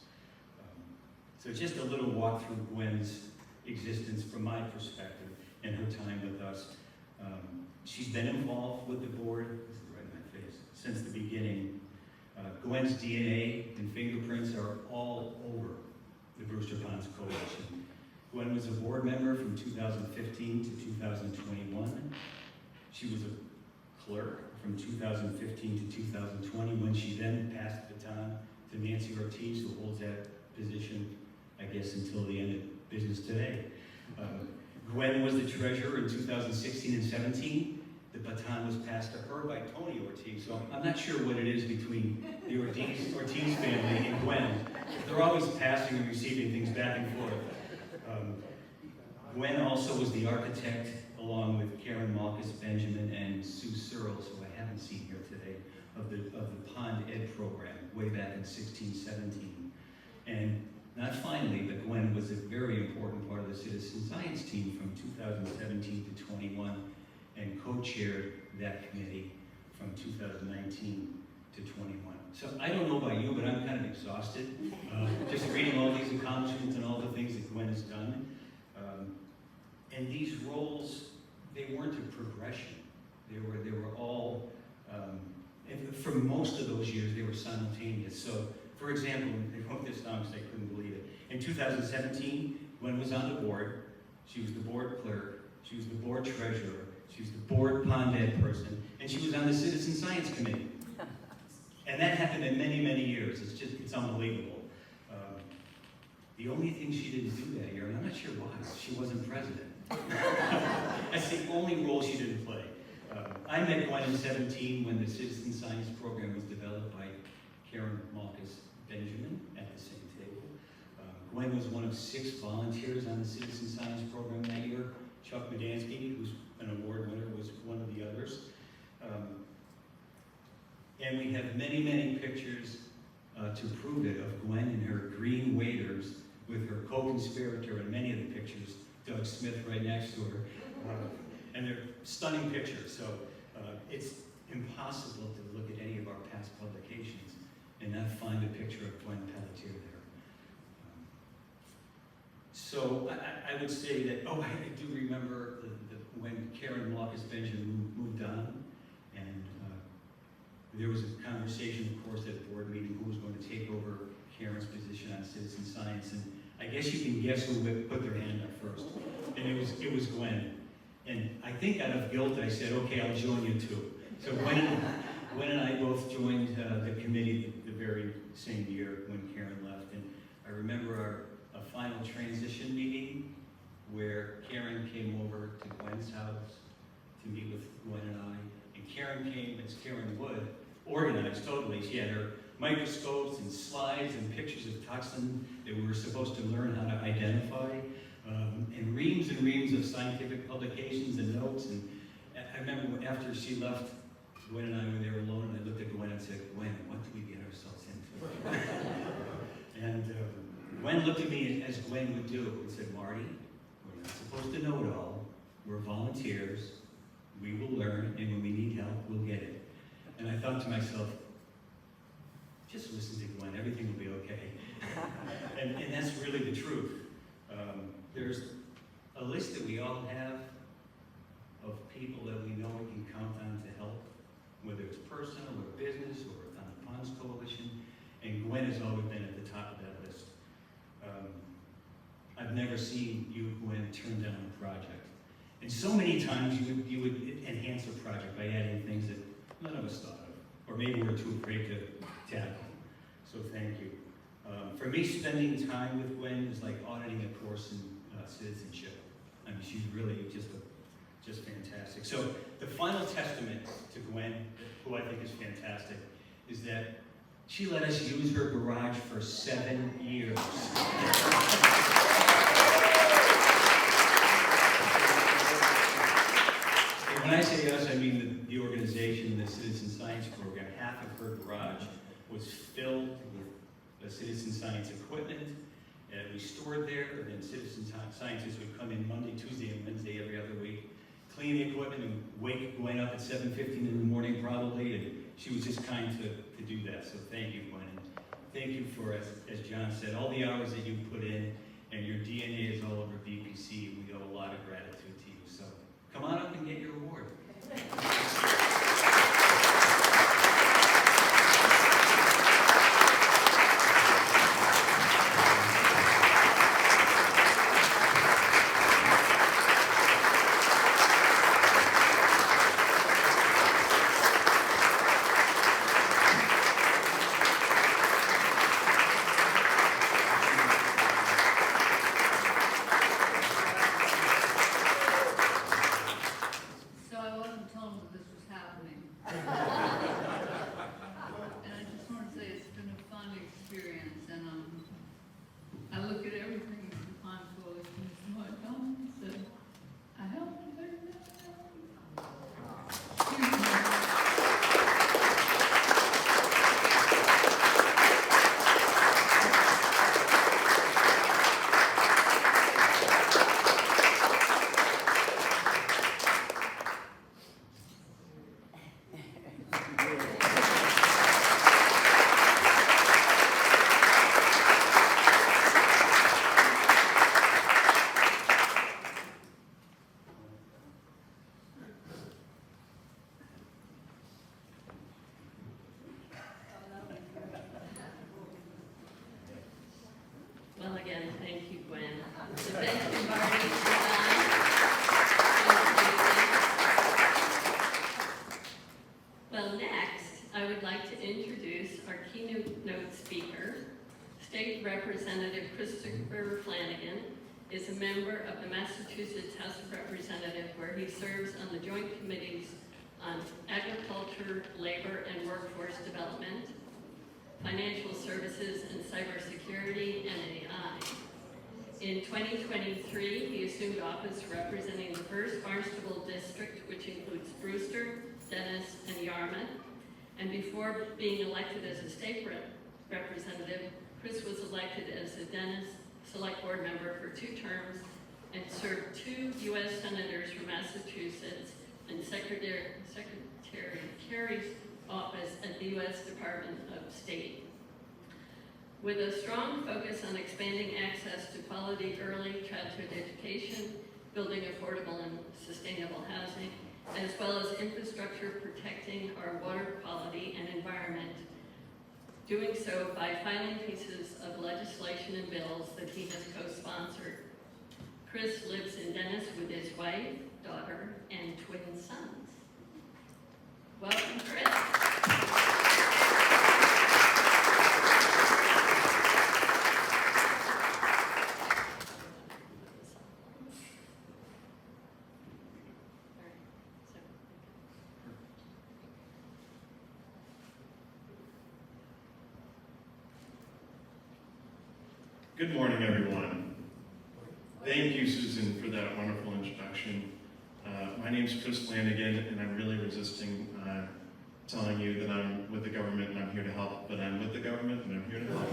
So just a little walk through Gwen's existence from my perspective and her time with us. She's been involved with the board, this is right in my face, since the beginning. Gwen's DNA and fingerprints are all over the Brewster Ponds Coalition. Gwen was a board member from 2015 to 2021. She was a clerk from 2015 to 2020, when she then passed the baton to Nancy Ortiz, who holds that position, I guess, until the end of business today. Gwen was the treasurer in 2016 and 17. The baton was passed to her by Tony Ortiz, so I'm not sure what it is between the Ortiz family and Gwen. They're always passing and receiving things back and forth. Gwen also was the architect, along with Karen Malthus Benjamin and Sue Searles, who I haven't seen here today, of the Pond Ed program way back in 16-17. And not finally, but Gwen was a very important part of the citizen science team from 2017 to 21 and co-chaired that committee from 2019 to 21. So I don't know about you, but I'm kind of exhausted just reading all these accomplishments and all the things that Gwen has done. And these roles, they weren't a progression. They were all, and for most of those years, they were simultaneous. So, for example, I wrote this down because I couldn't believe it. In 2017, Gwen was on the board. She was the board clerk. She was the board treasurer. She was the board Pond Ed person. And she was on the Citizen Science Committee. And that happened in many, many years. It's unbelievable. The only thing she didn't do that year, and I'm not sure why, she wasn't president. That's the only role she didn't play. I met Gwen in 17 when the citizen science program was developed by Karen Marcus Benjamin at the same table. Gwen was one of 6 volunteers on the citizen science program that year. Chuck Medansky, who's an award winner, was one of the others. And we have many, many pictures to prove it of Gwen in her green waders with her co-conspirator in many of the pictures, Doug Smith right next to her. And they're stunning pictures, so it's impossible to look at any of our past publications and not find a picture of Gwen Pelletier there. So I would say that, I do remember when Karen Marcus Benjamin moved on, and there was a conversation, of course, at a board meeting who was going to take over Karen's position on citizen science, and I guess you can guess who put their hand up first, and it was Gwen. And I think out of guilt, I said, okay, I'll join you too. So Gwen and I both joined the committee the very same year when Karen left, and I remember a final transition meeting where Karen came over to Gwen's house to meet with Gwen and I, and Karen came, as Karen would, organized totally. She had her microscopes and slides and pictures of toxin that we were supposed to learn how to identify, and reams of scientific publications and notes. And I remember after she left, Gwen and I were there alone, and I looked at Gwen and said, Gwen, what did we get ourselves into? And Gwen looked at me as Gwen would do and said, Marty, we're not supposed to know it all. We're volunteers. We will learn, and when we need help, we'll get it. And I thought to myself, just listen to Gwen, everything will be okay. and that's really the truth. There's a list that we all have of people that we know we can count on to help, whether it's personal or business or on the Ponds Coalition, and Gwen has always been at the top of that list. I've never seen you, Gwen, turn down a project. And so many times you would enhance a project by adding things that none of us thought of, or maybe we're too afraid to tackle. So thank you. For me, spending time with Gwen is like auditing a course in citizenship. I mean, she's really just fantastic. So the final testament to Gwen, who I think is fantastic, is that she let us use her garage for 7 years. And when I say us, I mean the organization, the Citizen Science Program. Half of her garage was filled with the citizen science equipment. We stored there, and then citizen scientists would come in Monday, Tuesday, and Wednesday every other week, clean the equipment, and wake Gwen up at 7:15 in the morning probably, and she was just kind to do that. So thank you, Gwen. And thank you for, as John said, all the hours that you put in, and your DNA is all over BPC. We owe a lot of gratitude to you. So come on up and get your award.
So I wasn't told that this was
speaker. State Representative Christopher Flanagan is a member of the Massachusetts House of Representatives, where he serves on the joint committees on agriculture, labor, and workforce development, financial services and cybersecurity, and AI. In 2023, he assumed office representing the 1st Barnstable District, which includes Brewster, Dennis, and Yarmouth. And before being elected as a state representative, Chris was elected as a Dennis Select Board member for 2 terms and served 2 U.S. senators from Massachusetts and Secretary Kerry's office at the U.S. Department of State. With a strong focus on expanding access to quality early childhood education, building affordable and sustainable housing, as well as infrastructure protecting our water quality and environment, doing so by filing pieces of legislation and bills that he has co-sponsored. Chris lives in Dennis with his wife, daughter, and twin sons. Welcome, Chris.
Good morning, everyone. Thank you, Susan, for that wonderful introduction. My name's Chris Flanagan, and I'm really resisting telling you that I'm with the government and I'm here to help, but I'm with the government and I'm here to help.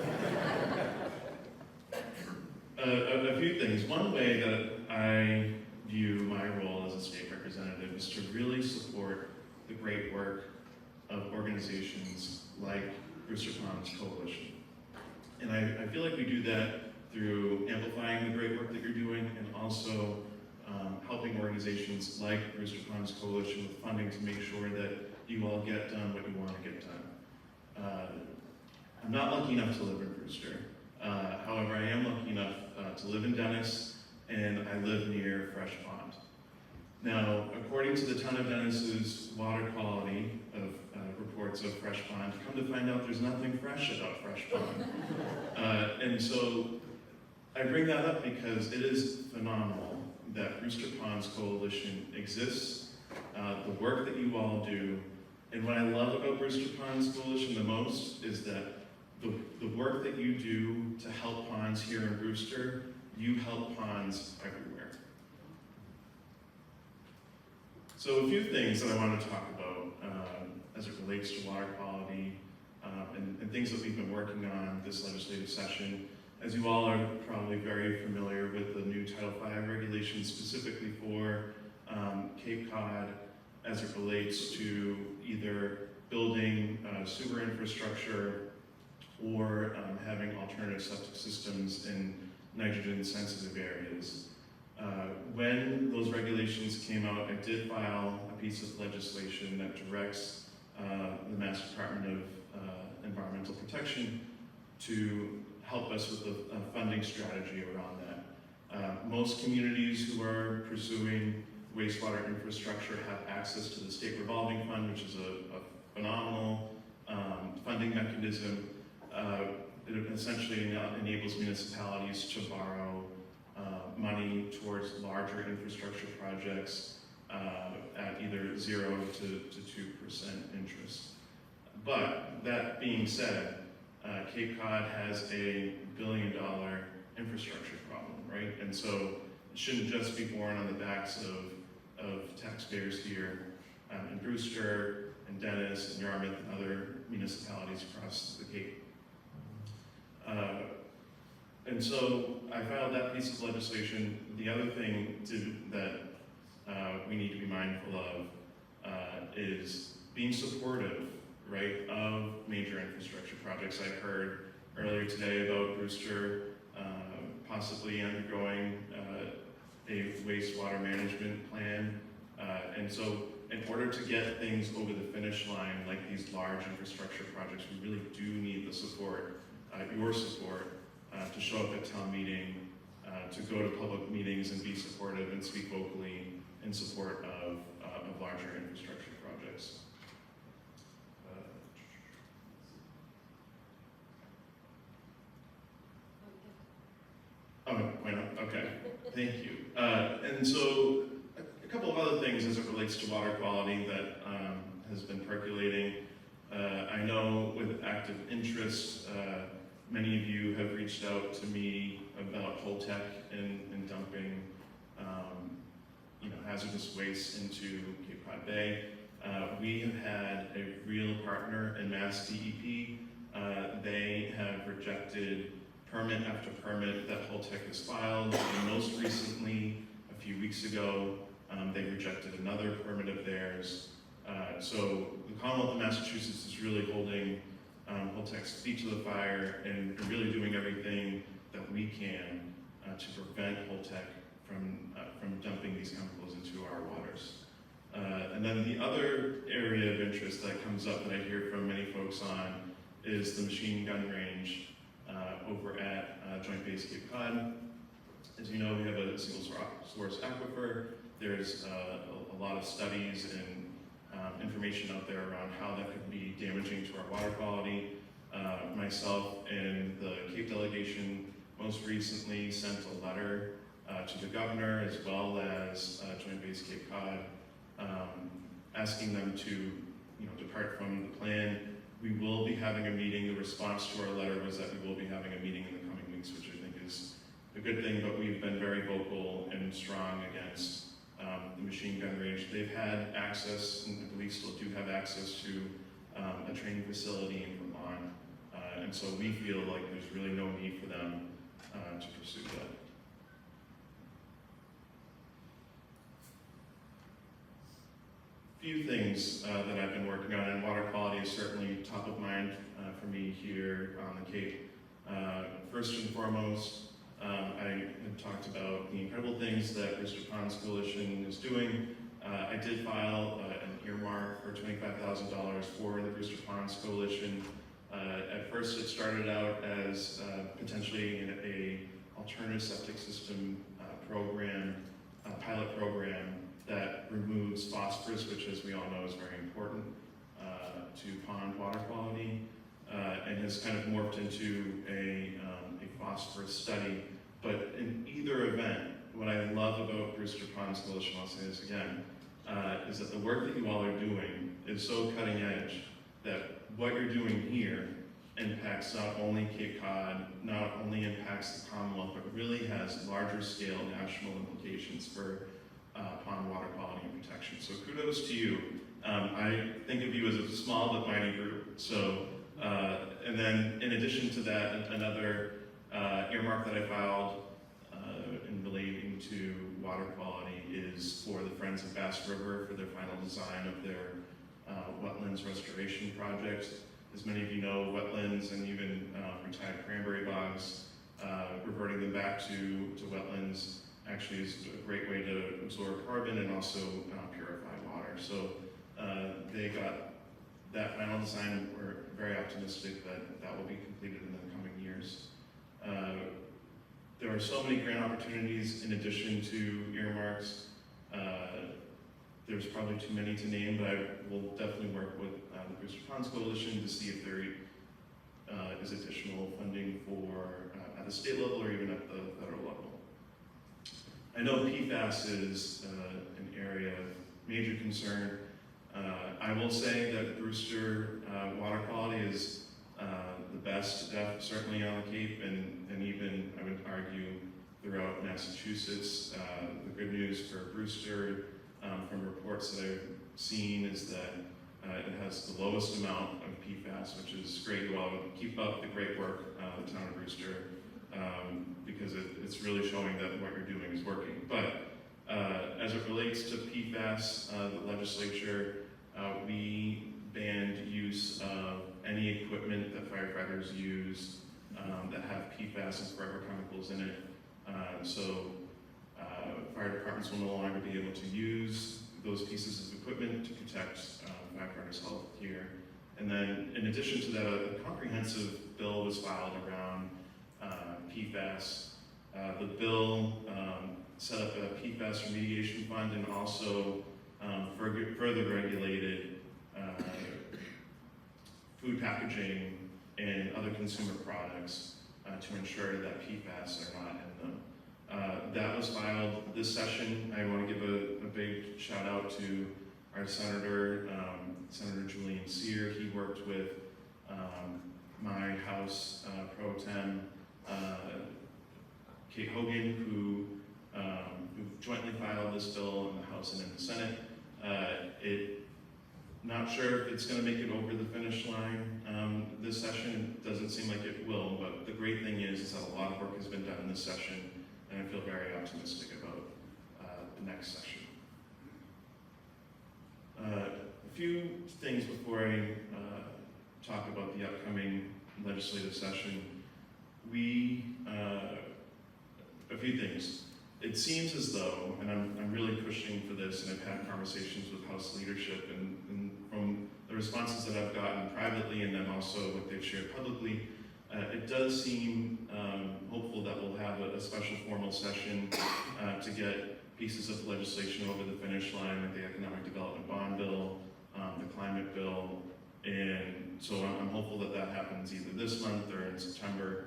A few things. One way that I view my role as a state representative is to really support the great work of organizations like Brewster Ponds Coalition. And I feel like we do that through amplifying the great work that you're doing and also helping organizations like Brewster Ponds Coalition with funding to make sure that you all get done what you want to get done. I'm not lucky enough to live in Brewster. However, I am lucky enough to live in Dennis, and I live near Fresh Pond. Now, according to the Town of Dennis's water quality of reports of Fresh Pond, come to find out there's nothing fresh about Fresh Pond. And so I bring that up because it is phenomenal that Brewster Ponds Coalition exists, the work that you all do. And what I love about Brewster Ponds Coalition the most is that the work that you do to help ponds here in Brewster, you help ponds everywhere. So a few things that I want to talk about as it relates to water quality and things that we've been working on this legislative session. As you all are probably very familiar with the new Title V regulations specifically for Cape Cod as it relates to either building sewer infrastructure or having alternative septic systems in nitrogen sensitive areas. When those regulations came out, I did file a piece of legislation that directs the Mass Department of Environmental Protection to help us with a funding strategy around that. Most communities who are pursuing wastewater infrastructure have access to the State Revolving Fund, which is a phenomenal funding mechanism. It essentially enables municipalities to borrow money towards larger infrastructure projects at either 0 to 2% interest. But that being said, Cape Cod has a $1 billion infrastructure problem, right? And so it shouldn't just be borne on the backs of taxpayers here in Brewster and Dennis and Yarmouth and other municipalities across the Cape. And so I filed that piece of legislation. The other thing that we need to be mindful of is being supportive, right, of major infrastructure projects. I heard earlier today about Brewster possibly undergoing a wastewater management plan. And so in order to get things over the finish line, like these large infrastructure projects, we really do need the support, your support, to show up at town meeting, to go to public meetings and be supportive and speak vocally in support of larger infrastructure projects. Thank you. And so a couple of other things as it relates to water quality that has been percolating. I know with active interest, many of you have reached out to me about Holtec and dumping hazardous waste into Cape Cod Bay. We have had a real partner in Mass DEP. They have rejected permit after permit that Holtec has filed, and most recently, a few weeks ago, they rejected another permit of theirs. So the Commonwealth of Massachusetts is really holding Holtec's feet to the fire and really doing everything that we can to prevent Holtec from dumping these chemicals into our waters. And then the other area of interest that comes up that I hear from many folks on is the machine gun range over at Joint Base Cape Cod. As you know, we have a single source aquifer. There's a lot of studies and information out there around how that could be damaging to our water quality. Myself and the Cape delegation most recently sent a letter to the governor as well as Joint Base Cape Cod, asking them to depart from the plan. We will be having a meeting. The response to our letter was that we will be having a meeting in the coming weeks, which I think is a good thing, but we've been very vocal and strong against the machine gun range. They've had access, and I believe still do have access to a training facility in Vermont, and so we feel like there's really no need for them to pursue that. Few things that I've been working on, and water quality is certainly top of mind for me here on the Cape. First and foremost, I had talked about the incredible things that Brewster Ponds Coalition is doing. I did file an earmark for $25,000 for the Brewster Ponds Coalition. At first it started out as potentially a alternative septic system program, pilot program that removes phosphorus, which as we all know is very important to pond water quality, and has kind of morphed into a phosphorus study. But in either event, what I love about Brewster Ponds Coalition, I'll say this again, is that the work that you all are doing is so cutting edge that what you're doing here impacts not only Cape Cod, not only impacts the Commonwealth, but really has larger scale national implications for pond water quality and protection. So kudos to you. I think of you as a small but mighty group. So, and then in addition to that, another earmark that I filed in relating to water quality is for the Friends of Bass River for their final design of their wetlands restoration project. As many of you know, wetlands and even retired cranberry bogs, reverting them back to wetlands actually is a great way to absorb carbon and also purify water. So they got that final design. We're very optimistic that that will be completed in the coming years. There are so many grant opportunities in addition to earmarks. There's probably too many to name, but I will definitely work with the Brewster Ponds Coalition to see if there is additional funding for at the state level or even at the federal level. I know PFAS is an area of major concern. I will say that Brewster water quality is the best, certainly on the Cape, and even, I would argue, throughout Massachusetts. The good news for Brewster, from reports that I've seen, is that it has the lowest amount of PFAS, which is great. You all keep up the great work, the town of Brewster, because it's really showing that what you're doing is working. But as it relates to PFAS, the legislature, we banned use of any equipment that firefighters use that have PFAS and forever chemicals in it. So fire departments will no longer be able to use those pieces of equipment to protect firefighters' health here. And then in addition to that, a comprehensive bill was filed around PFAS. The bill set up a PFAS remediation fund and also further regulated food packaging and other consumer products to ensure that PFAS are not in them. That was filed this session. I want to give a big shout out to our Senator, Senator Julian Sear. He worked with my House Pro Tem, Kate Hogan, who jointly filed this bill in the House and in the Senate. Not sure if it's going to make it over the finish line this session. It doesn't seem like it will, but the great thing is that a lot of work has been done in this session, and I feel very optimistic about the next session. A few things before I talk about the upcoming legislative session. A few things. It seems as though, and I'm really pushing for this, and I've had conversations with House leadership, and from the responses that I've gotten privately and then also what they've shared publicly, it does seem hopeful that we'll have a special formal session to get pieces of legislation over the finish line, like the Economic Development Bond Bill, the Climate Bill, and so I'm hopeful that that happens either this month or in September.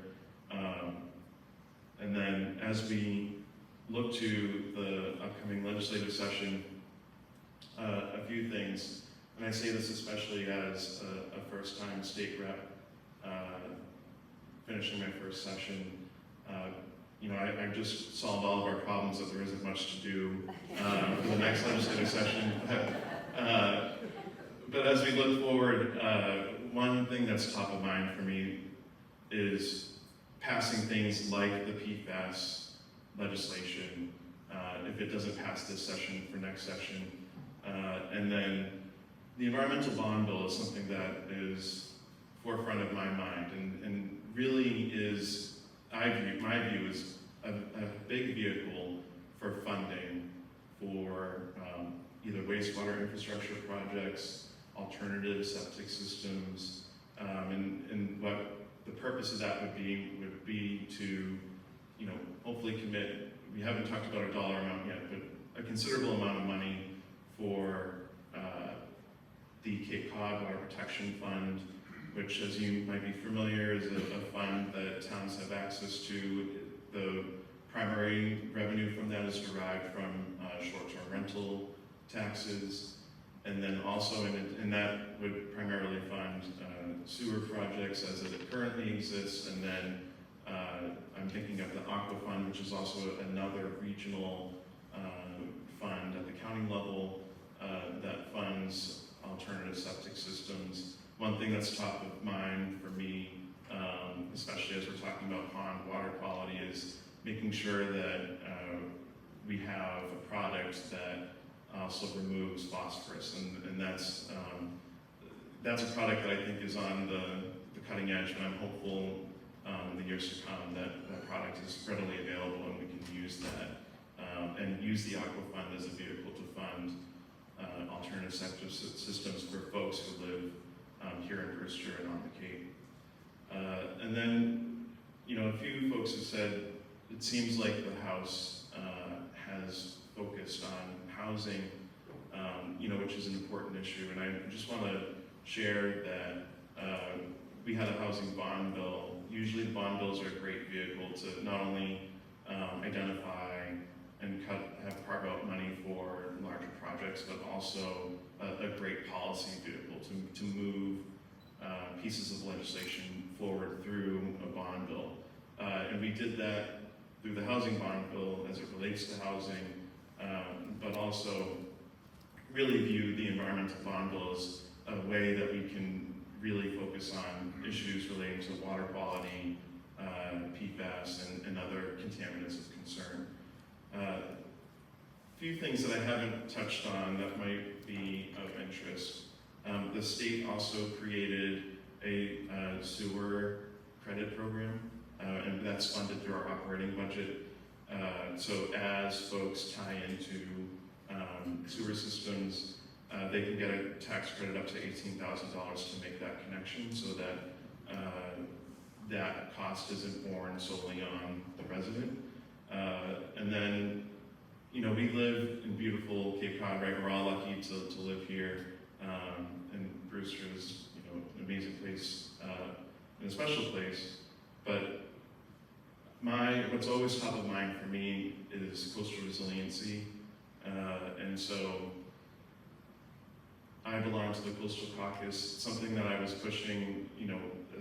And then as we look to the upcoming legislative session, a few things, and I say this especially as a first-time state rep, finishing my first session. I just solved all of our problems, that there isn't much to do for the next legislative session. But as we look forward, one thing that's top of mind for me is passing things like the PFAS legislation, if it doesn't pass this session, for next session. And then the environmental bond bill is something that is forefront of my mind, and really is, my view is a big vehicle for funding for either wastewater infrastructure projects, alternative septic systems, and what the purpose of that would be to, hopefully commit, we haven't talked about a dollar amount yet, but a considerable amount of money for the Cape Cod Water Protection Fund, which, as you might be familiar, is a fund that towns have access to. The primary revenue from that is derived from short-term rental taxes, and then also, and that would primarily fund sewer projects as it currently exists, and then I'm thinking of the Aqua Fund, which is also another regional fund at the county level that funds alternative septic systems. One thing that's top of mind for me, especially as we're talking about pond water quality, is making sure that we have a product that also removes phosphorus, and that's a product that I think is on the cutting edge, and I'm hopeful in the years to come that product is readily available and we can use that and use the Aqua Fund as a vehicle to fund alternative septic systems for folks who live here in Brewster and on the Cape. And then, a few folks have said it seems like the House has focused on housing, which is an important issue. And I just want to share that we had a housing bond bill. Usually the bond bills are a great vehicle to not only identify and carve out money for larger projects, but also a great policy vehicle to move pieces of legislation forward through a bond bill. And we did that through the housing bond bill as it relates to housing, but also really view the environmental bond bill as a way that we can really focus on issues relating to water quality, PFAS, and other contaminants of concern. A few things that I haven't touched on that might be of interest. The state also created a sewer credit program, and that's funded through our operating budget. So as folks tie into sewer systems, they can get a tax credit up to $18,000 to make that connection, so that that cost isn't borne solely on the resident. And then, we live in beautiful Cape Cod, right? We're all lucky to live here. And Brewster is, an amazing place, and a special place. But what's always top of mind for me is coastal resiliency, and so I belong to the Coastal Caucus. Something that I was pushing,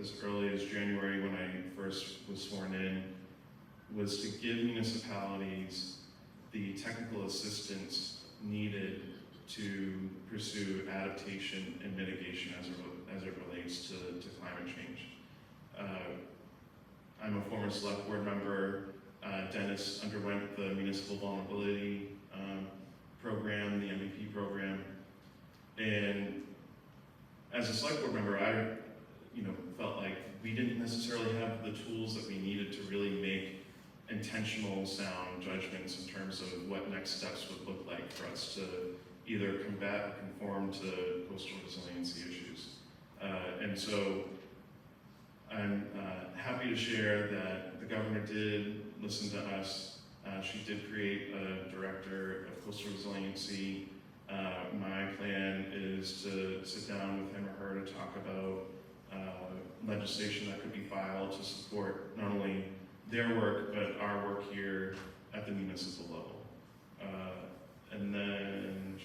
as early as January when I first was sworn in, was to give municipalities the technical assistance needed to pursue adaptation and mitigation as it relates to climate change. I'm a former select board member. Dennis underwent the municipal vulnerability program, the MVP program, and as a select board member, I felt like we didn't necessarily have the tools that we needed to really make intentional, sound judgments in terms of what next steps would look like for us to either combat or conform to coastal resiliency issues. And so I'm happy to share that the governor did listen to us. She did create a director of coastal resiliency. My plan is to sit down with him or her to talk about legislation that could be filed to support not only their work, but our work here at the municipal level. And then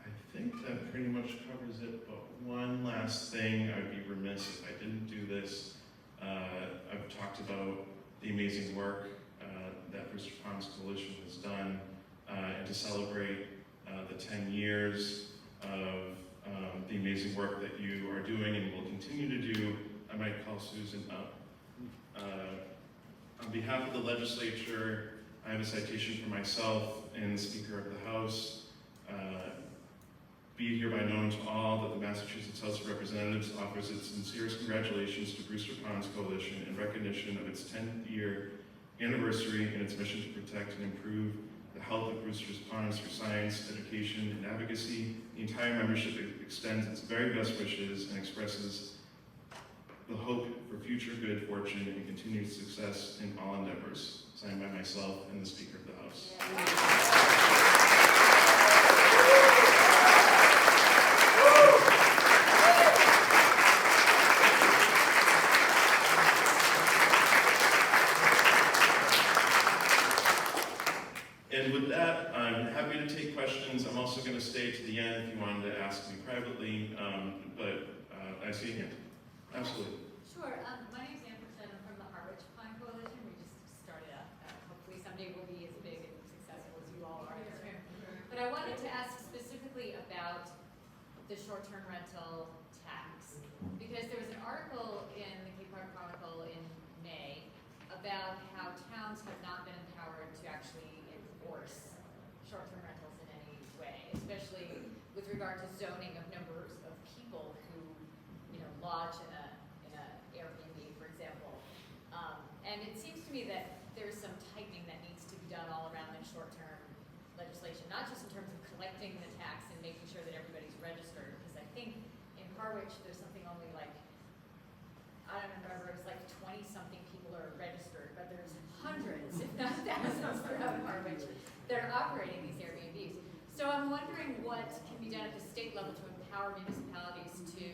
I think that pretty much covers it, but one last thing, I'd be remiss if I didn't do this. I've talked about the amazing work that Brewster Ponds Coalition has done, and to celebrate the 10 years of the amazing work that you are doing and will continue to do, I might call Susan up. On behalf of the legislature, I have a citation for myself and the Speaker of the House. Be it hereby known to all that the Massachusetts House of Representatives offers its sincerest congratulations to Brewster Ponds Coalition in recognition of its 10th year anniversary and its mission to protect and improve the health of Brewster's Ponds through science, education, and advocacy. The entire membership extends its very best wishes and expresses the hope for future good fortune and continued success in all endeavors. Signed by myself and the Speaker of the House. And with that, I'm happy to take questions. I'm also going to stay to the end if you wanted to ask me privately, but I see a hand. Absolutely.
Sure. My name's Anne Percent. I'm from the Harwich Pine Coalition. We just started up. Hopefully someday we'll be as big and successful as you all are in this room. But I wanted to ask specifically about the short-term rental tax, because there was an article in the Cape Cod Chronicle in May about how towns have not been empowered to actually enforce short-term rentals in any way, especially with regard to zoning of numbers of people who, lodge in a Airbnb, for example. And it seems to me that there's some tightening that needs to be done all around the short-term legislation, not just in terms of collecting the tax and making sure that everybody's registered, because I think in Harwich there's something only like, I don't remember, it's like 20-something people are registered, but there's hundreds, if not thousands, throughout Harwich that are operating these Airbnbs. So I'm wondering what can be done at the state level to empower municipalities to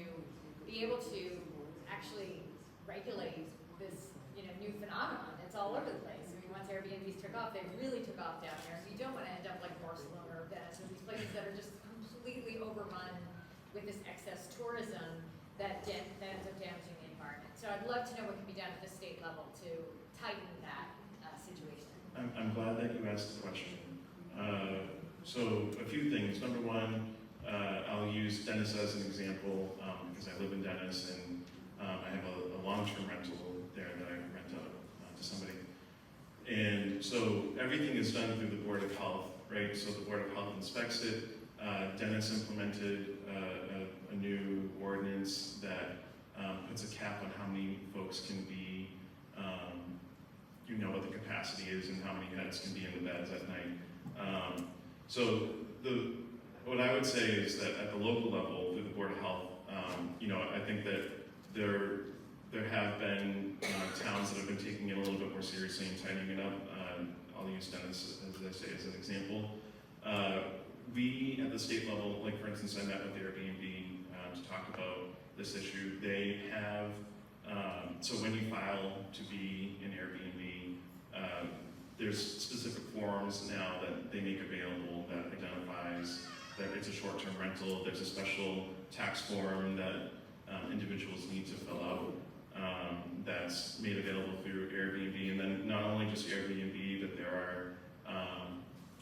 be able to actually regulate this, new phenomenon. It's all over the place. I mean, once Airbnbs took off, they really took off down here. And you don't want to end up like Barcelona or Venice, or these places that are just completely overrun with this excess tourism that ends up damaging the environment. So I'd love to know what can be done at the state level to tighten that situation.
I'm glad that you asked the question. So a few things. Number one, I'll use Dennis as an example because I live in Dennis and I have a long-term rental there that I rent out to somebody. And so everything is done through the Board of Health, right? So the Board of Health inspects it. Dennis implemented a new ordinance that puts a cap on how many folks can be, what the capacity is and how many heads can be in the beds at night. So what I would say is that at the local level, through the Board of Health, I think that there have been towns that have been taking it a little bit more seriously and tightening it up. I'll use Dennis, as I say, as an example. We, at the state level, like for instance, I met with Airbnb to talk about this issue. They have So when you file to be in Airbnb, there's specific forms now that they make available that identifies that it's a short-term rental. There's a special tax form that individuals need to fill out that's made available through Airbnb. And then not only just Airbnb, but there are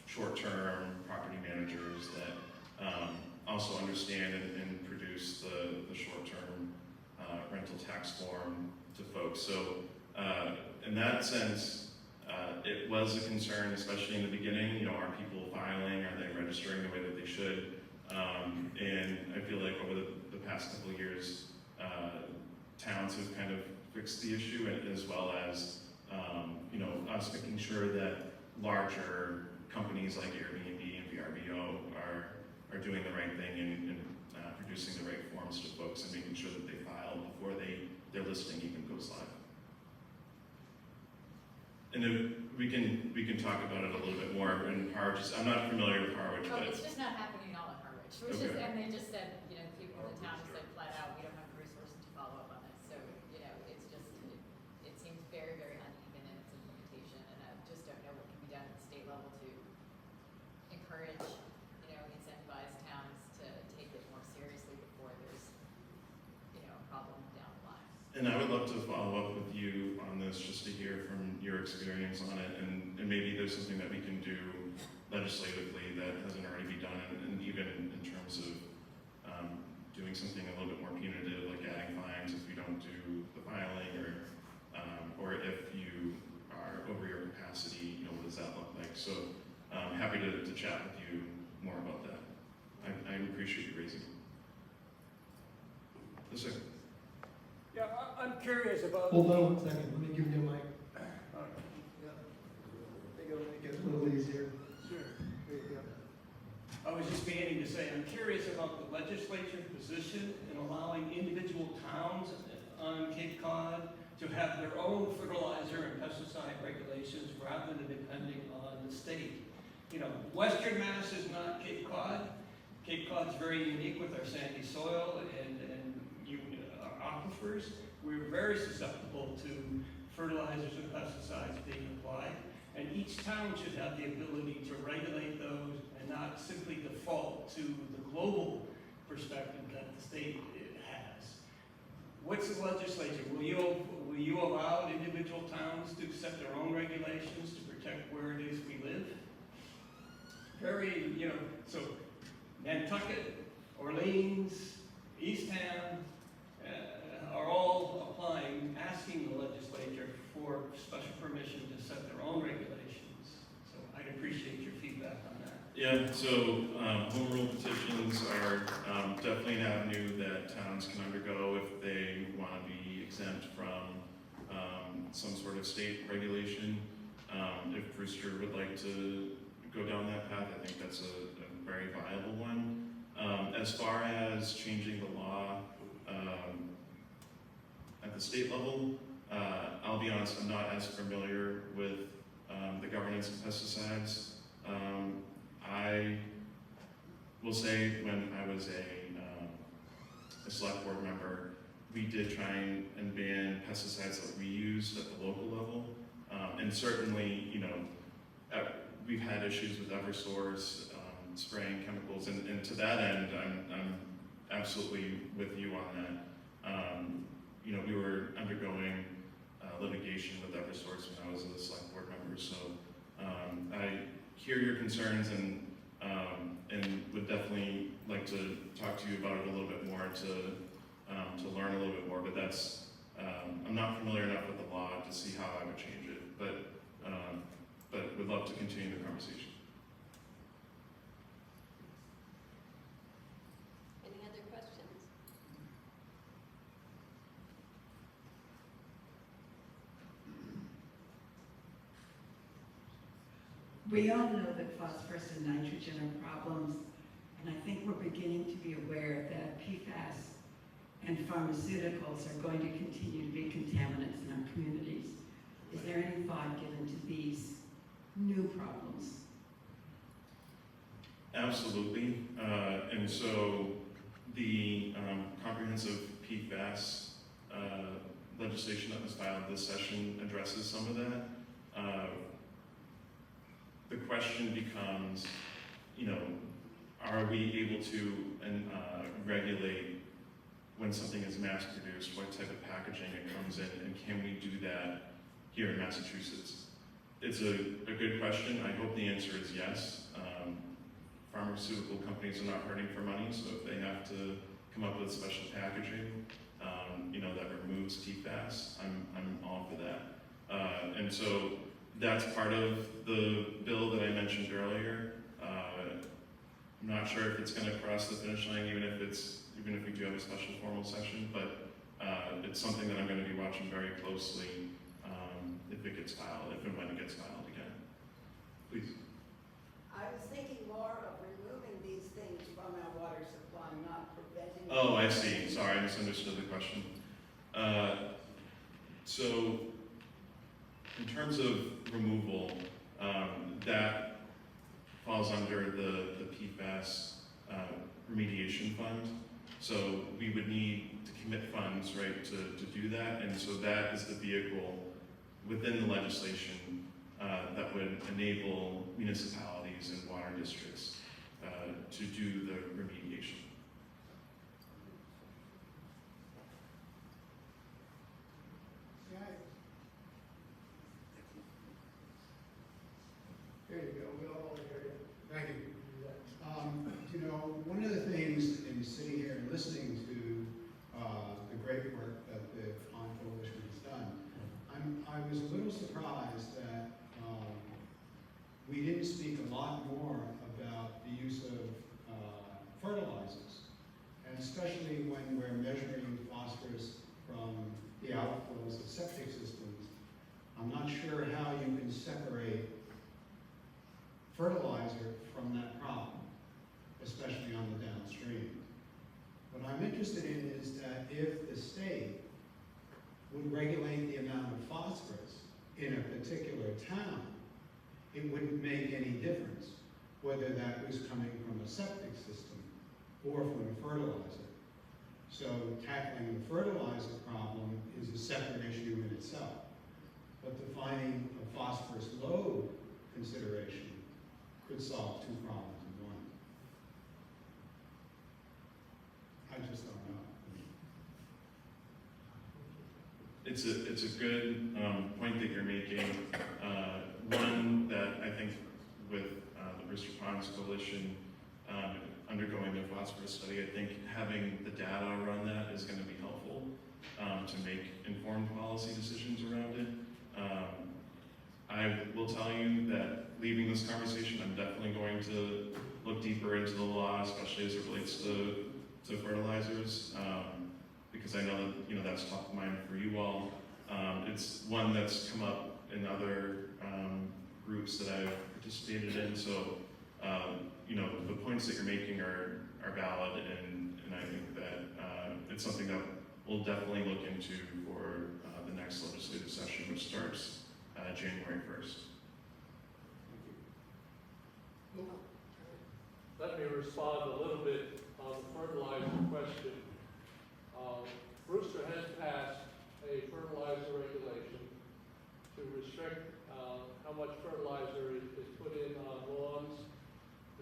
short-term property managers that also understand and produce the short-term rental tax form to folks. So in that sense, it was a concern, especially in the beginning. You know, are people filing? Are they registering the way that they should? And I feel like over the past couple of years, towns have kind of fixed the issue, as well as you know, us making sure that larger companies like Airbnb and VRBO are doing the right thing and producing the right forms to folks and making sure that they file before their listing even goes live. And then we can talk about it a little bit more in Harwich. I'm not familiar with Harwich,
Oh,
but
it's just not happening all in Harwich, which is, and they just said, you know, people in the town just said flat out, we don't have the resources to follow up on this. So, you know, it's just, it seems very, very uneven in its implementation, and I just don't know what can be done at the state level to encourage, you know, incentivize towns to take it more seriously before there's, you know, a problem down the line.
and I would love to follow up with you on this just to hear from your experience on it, and maybe there's something that we can do legislatively that hasn't already been done, and even in terms of doing something a little bit more punitive, like adding fines if you don't do the filing, or if you are over your capacity, you know, what does that look like? So happy to chat with you more about that. I appreciate you raising it. Yes, sir.
Yeah, I'm curious about.
Hold on 1 second, let me give you a mic. I think it'll make it a little easier.
Sure. There you go. I was just beginning to say, I'm curious about the legislature's position in allowing individual towns on Cape Cod to have their own fertilizer and pesticide regulations rather than depending on the state. You know, Western Mass is not Cape Cod. Cape Cod's very unique with our sandy soil and our aquifers. We're very susceptible to fertilizers and pesticides being applied, and each town should have the ability to regulate those and not simply default to the global perspective that the state has. What's the legislature? Will you allow individual towns to set their own regulations to protect where it is we live? Very, you know, so Nantucket, Orleans, Eastham, are all applying, asking the legislature for special permission to set their own regulations. So I'd appreciate your feedback on that.
Yeah, so home rule petitions are definitely an avenue that towns can undergo if they want to be exempt from some sort of state regulation. If Brewster would like to go down that path, I think that's a very viable one. As far as changing the law at the state level, I'll be honest, I'm not as familiar with the governance of pesticides. I will say when I was a select board member, we did try and ban pesticides that we used at the local level. And certainly, you know, we've had issues with Eversource spraying chemicals, and to that end, I'm absolutely with you on that. You know, we were undergoing litigation with Eversource when I was a select board member, so I hear your concerns and would definitely like to talk to you about it a little bit more to learn a little bit more. But that's I'm not familiar enough with the law to see how I would change it, but would love to continue the conversation.
Any other questions?
We all know that phosphorus and nitrogen are problems, and I think we're beginning to be aware that PFAS and pharmaceuticals are going to continue to be contaminants in our communities. Is there any thought given to these new problems?
Absolutely, and so the comprehensive PFAS legislation that was filed this session addresses some of that. The question becomes, you know, are we able to regulate when something is mass produced, what type of packaging it comes in, and can we do that here in Massachusetts? It's a good question. I hope the answer is yes. Pharmaceutical companies are not hurting for money, so if they have to come up with special packaging, you know, that removes PFAS, I'm all for that. And so that's part of the bill that I mentioned earlier. I'm not sure if it's going to cross the finish line, even if we do have a special formal session, but it's something that I'm going to be watching very closely if it gets filed, if and when it gets filed again. Please.
I was thinking more of removing these things from our water supply, not preventing.
Oh, I see. Sorry, I misunderstood the question. So, in terms of removal, that falls under the PFAS remediation fund. So we would need to commit funds, right, to do that, and so that is the vehicle within the legislation that would enable municipalities and water districts to do the remediation.
There you go, we all hear you.
Thank you. You know, one of the things in sitting here and listening to the great work that the Pond Coalition has done, I was a little surprised that we didn't speak a lot more about the use of fertilizers, and especially when we're measuring phosphorus from the outflows of septic systems. I'm not sure how you can separate fertilizer from that problem, especially on the downstream. What I'm interested in is that if the state would regulate the amount of phosphorus in a particular town, it wouldn't make any difference whether that was coming from a septic system or from a fertilizer. So tackling the fertilizer problem is a separate issue in itself. But defining a phosphorus load consideration could solve two problems in one. I just don't know.
It's a good point that you're making. One that I think with the Brewster Ponds Coalition undergoing their phosphorus study, I think having the data around that is going to be helpful to make informed policy decisions around it. I will tell you that leaving this conversation, I'm definitely going to look deeper into the law, especially as it relates to fertilizers, because I know that, you know, that's top of mind for you all. It's one that's come up in other groups that I've participated in, so you know, the points that you're making are valid, and I think that it's something that we'll definitely look into for the next legislative session, which starts January 1st.
Let me respond a little bit on the fertilizer question. Brewster has passed a fertilizer regulation to restrict how much fertilizer is put in on lawns.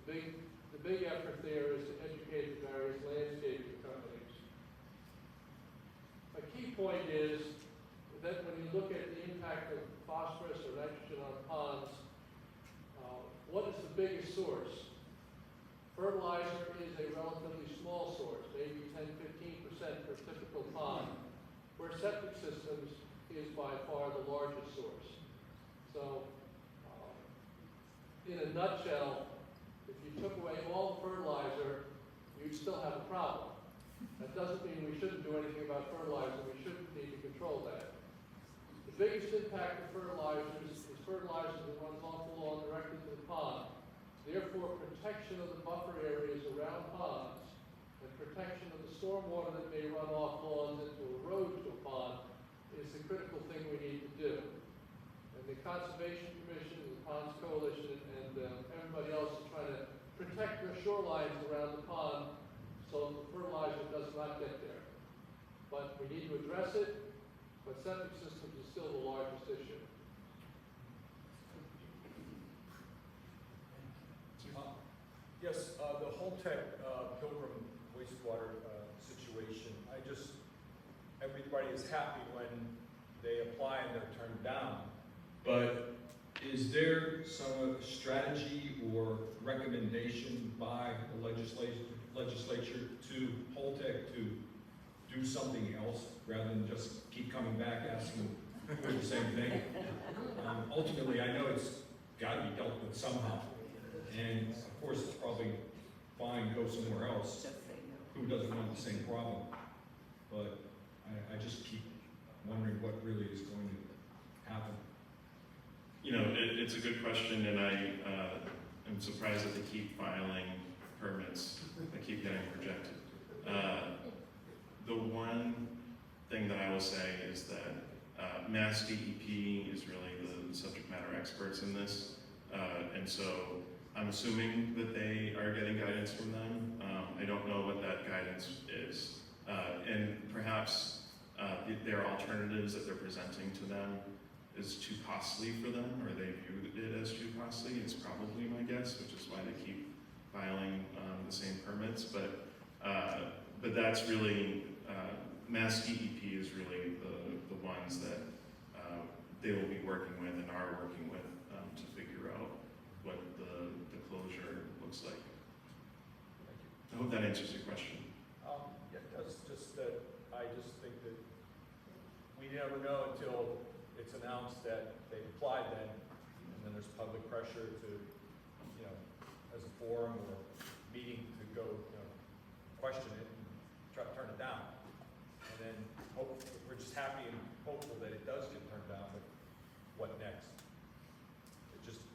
The big effort there is to educate the various landscaping companies. A key point is that when you look at the impact of phosphorus or nitrogen on ponds, what is the biggest source? Fertilizer is a relatively small source, maybe 10–15% per typical pond, where septic systems is by far the largest source. So, in a nutshell, if you took away all the fertilizer, you'd still have a problem. That doesn't mean we shouldn't do anything about fertilizer. We shouldn't need to control that. The biggest impact of fertilizers is fertilizer that runs off the lawn directly to the pond. Therefore, protection of the buffer areas around ponds and protection of the stormwater that may run off lawns into a road to a pond is the critical thing we need to do. And the Conservation Commission, the Ponds Coalition, and everybody else is trying to protect their shorelines around the pond so the fertilizer does not get there. But we need to address it, but septic systems is still the largest issue.
Yes, the Holtec Pilgrim wastewater situation, everybody is happy when they apply and they're turned down. But is there some strategy or recommendation by the legislature to Holtec to do something else rather than just keep coming back asking for the same thing? Ultimately, I know it's got to be dealt with somehow. And of course, it's probably fine, go somewhere else. Who doesn't want the same problem? But I just keep wondering what really is going to happen.
You know, it's a good question, and I am surprised that they keep filing permits that keep getting rejected. The one thing that I will say is that Mass DEP is really the subject matter experts in this, and so I'm assuming that they are getting guidance from them. I don't know what that guidance is, and perhaps their alternatives that they're presenting to them is too costly for them, or they view it as too costly. It's probably my guess, which is why they keep filing the same permits. But that's really Mass DEP is really the ones that they will be working with and are working with to figure out what the closure looks like. I hope that answers your question.
Yeah, it does. I just think that we never know until it's announced that they've applied then, and then there's public pressure to, as a forum or meeting to go, question it and try to turn it down. And then we're just happy and hopeful that it does get turned down, but what next?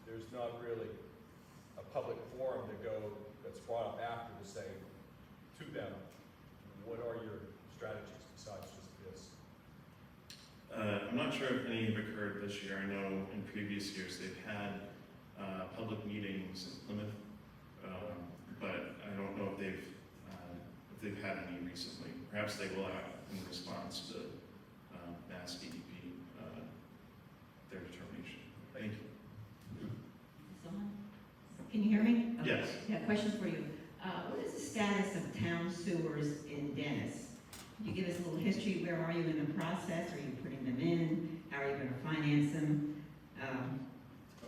There's not really a public forum to go that's brought up after to say to them, what are your strategies besides just this?
I'm not sure if any have occurred this year. I know in previous years they've had public meetings in Plymouth, but I don't know if they've had any recently. Perhaps they will have in response to Mass DEP, their determination. Thank you.
Someone? Can you hear me? Okay.
Yes.
Yeah, question for you. What is the status of town sewers in Dennis? Can you give us a little history? Where are you in the process? Are you putting them in? How are you going to finance them?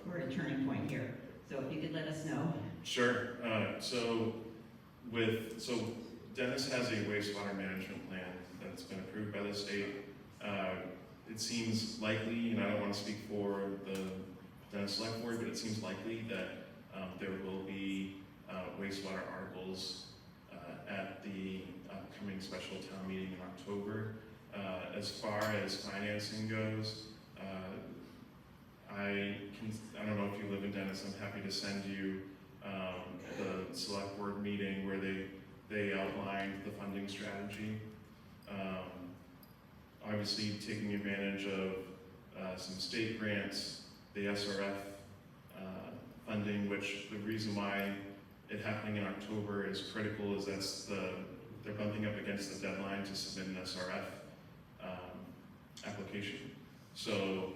We're at a turning point here. So if you could let us know.
Sure. So Dennis has a wastewater management plan that's been approved by the state. It seems likely, and I don't want to speak for the Dennis Select Board, but it seems likely that there will be wastewater articles at the upcoming special town meeting in October. As far as financing goes, I don't know if you live in Dennis. I'm happy to send you the select board meeting where they outlined the funding strategy. Obviously, taking advantage of some state grants, the SRF funding, which the reason why it happening in October is critical is they're bumping up against the deadline to submit an SRF application. So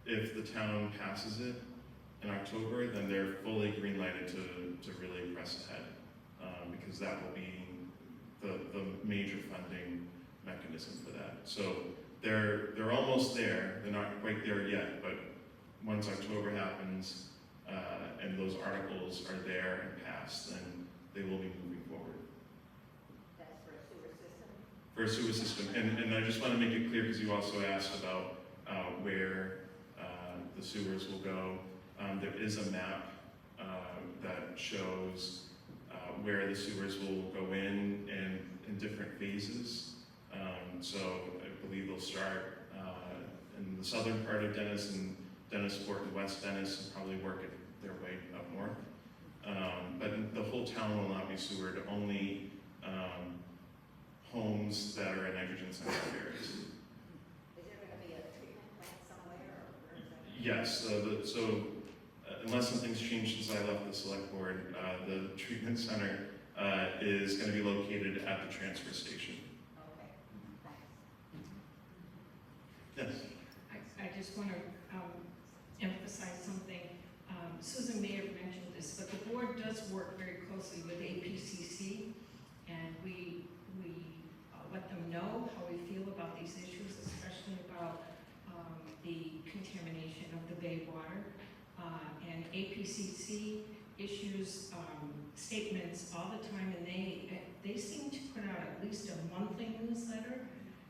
if the town passes it in October, then they're fully green-lighted to really press ahead because that will be the major funding mechanism for that. So they're almost there. They're not quite there yet, but once October happens and those articles are there and passed, then they will be moving forward.
That's for a sewer system?
For a sewer system, and I just want to make it clear because you also asked about where the sewers will go. There is a map that shows where the sewers will go in different phases. So I believe they'll start in the southern part of Dennis and Dennisport and West Dennis and probably work their way up north. But the whole town will not be sewered, only homes that are in nitrogen sensitive areas.
Is there going to be a treatment plant somewhere, or where is that?
Yes, so unless something's changed since I left the select board, the treatment center is going to be located at the transfer station.
Okay, thanks.
Yes.
I just want to emphasize something. Susan may have mentioned this, but the board does work very closely with APCC, and we let them know how we feel about these issues, especially about the contamination of the bay water. And APCC issues statements all the time, and they seem to put out at least a monthly newsletter.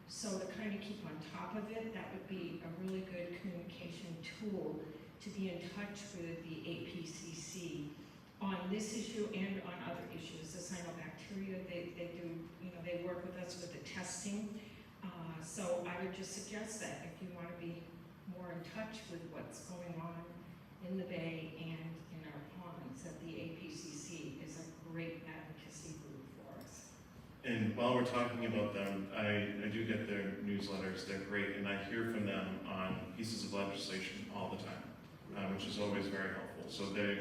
So to kind of keep on top of it, that would be a really good communication tool to be in touch with the APCC on this issue and on other issues. The cyanobacteria, they do, they work with us with the testing. So I would just suggest that if you want to be more in touch with what's going on in the bay and in our ponds, that the APCC is a great advocacy group for us.
And while we're talking about them, I do get their newsletters, they're great, and I hear from them on pieces of legislation all the time, which is always very helpful. So they,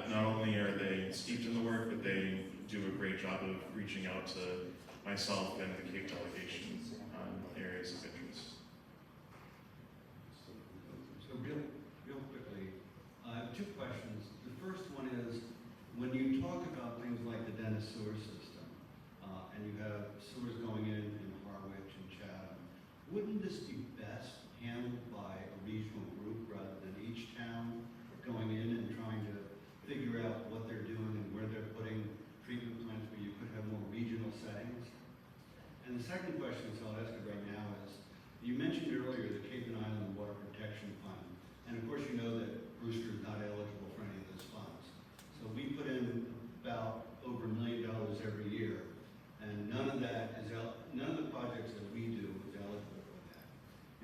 not only are they steeped in the work, but they do a great job of reaching out to myself and the Cape delegation on areas of interest.
So real quickly, I have two questions. The first one is, when you talk about things like the Dennis sewer system, and you have sewers going in Harwich and Chatham, wouldn't this be best handled by a regional group rather than each town going in and trying to figure out what they're doing and where they're putting treatment plants where you could have more regional settings? And the second question, so I'll ask it right now, is you mentioned earlier the Cape and Island Water Protection Fund, and of course you know that Brewster is not eligible for any of those funds. So we put in about over $1 million every year, and none of the projects that we do is eligible for that.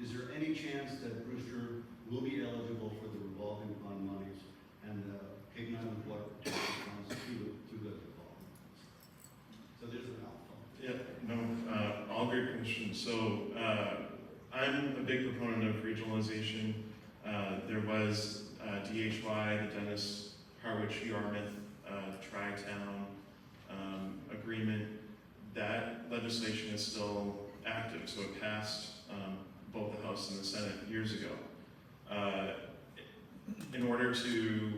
Is there any chance that Brewster will be eligible for the revolving fund monies and the Cape and Island Water Protection Funds through those revolving funds? So there's a mouthful.
Yeah, no, all great questions. So I'm a big proponent of regionalization. There was DHY, the Dennis, Harwich, Yarmouth, Tri-Town agreement. That legislation is still active, so it passed both the House and the Senate years ago. In order to,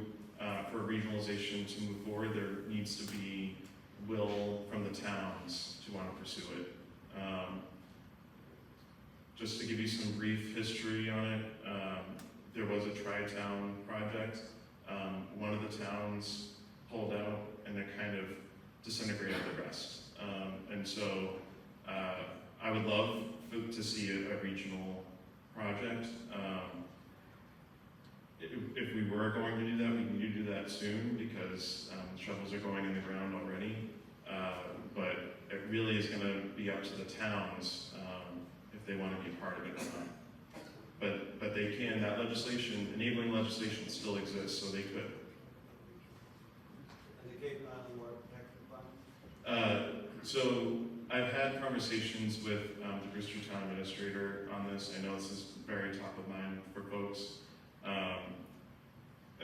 for regionalization to move forward, there needs to be will from the towns to want to pursue it. Just to give you some brief history on it, there was a Tri-Town project. One of the towns pulled out and it kind of disintegrated the rest. And so I would love to see a regional project. If we were going to do that, we need to do that soon because shovels are going in the ground already. But it really is going to be up to the towns if they want to be part of it or not. But they can, that legislation, enabling legislation still exists, so they could.
And the Cape Island Water Protection Fund?
So I've had conversations with the Brewster Town Administrator on this. I know this is very top of mind for folks.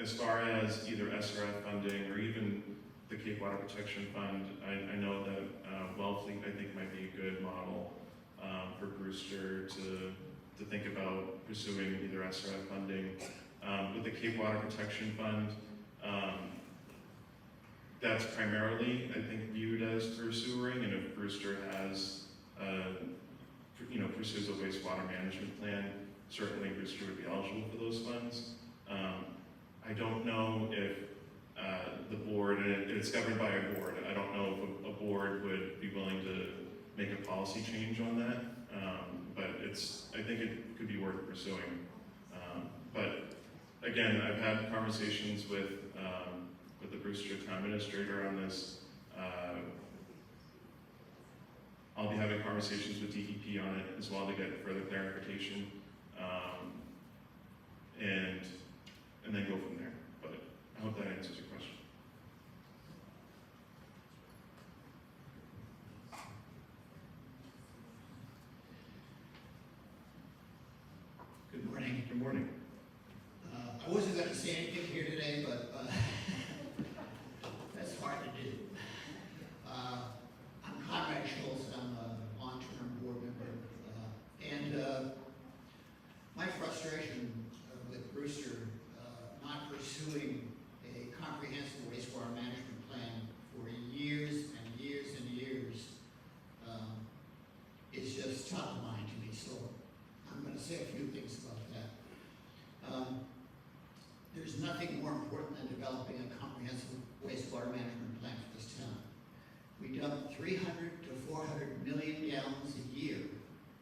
As far as either SRF funding or even the Cape Water Protection Fund, I know that Wellfleet, I think, might be a good model for Brewster to think about pursuing either SRF funding. With the Cape Water Protection Fund, that's primarily, I think, viewed as pursewing, and if Brewster has, pursues a wastewater management plan, certainly Brewster would be eligible for those funds. I don't know if the board, and it's governed by a board, I don't know if a board would be willing to make a policy change on that, but I think it could be worth pursuing. But again, I've had conversations with the Brewster Town Administrator on this. I'll be having conversations with DEP on it as well to get further clarification, and then go from there. But I hope that answers your question.
Good morning.
Good morning.
I wasn't going to say anything here today, but that's hard to do. I'm Conrad Schultz, and I'm a long-term board member. And what's top of mind to me, so I'm gonna say a few things about that. There's nothing more important than developing a comprehensive wastewater management plan for this town. We dump 300 to 400 million gallons a year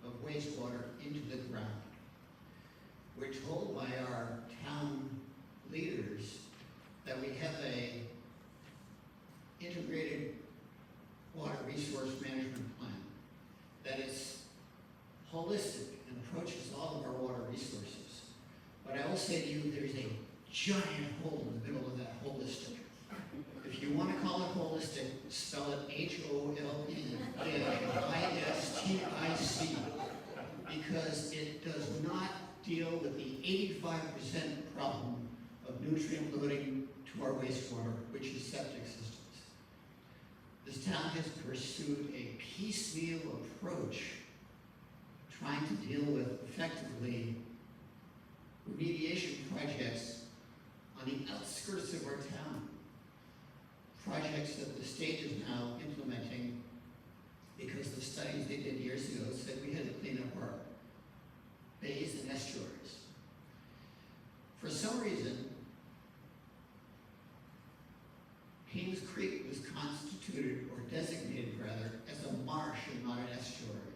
of wastewater into the ground. We're told by our town leaders that we have a integrated water resource management plan that is holistic and approaches all of our water resources. But I will say to you, there's a giant hole in the middle of that holistic. If you want to call it holistic, spell it HOLISTIC, because it does not deal with the 85% problem of nutrient loading to our wastewater, which is septic systems. This town has pursued a piecemeal approach trying to deal with effectively remediation projects on the outskirts of our town. Projects that the state is now implementing because the studies they did years ago said we had to clean up our bays and estuaries. For some reason, Haynes Creek was constituted, or designated rather, as a marsh and not an estuary.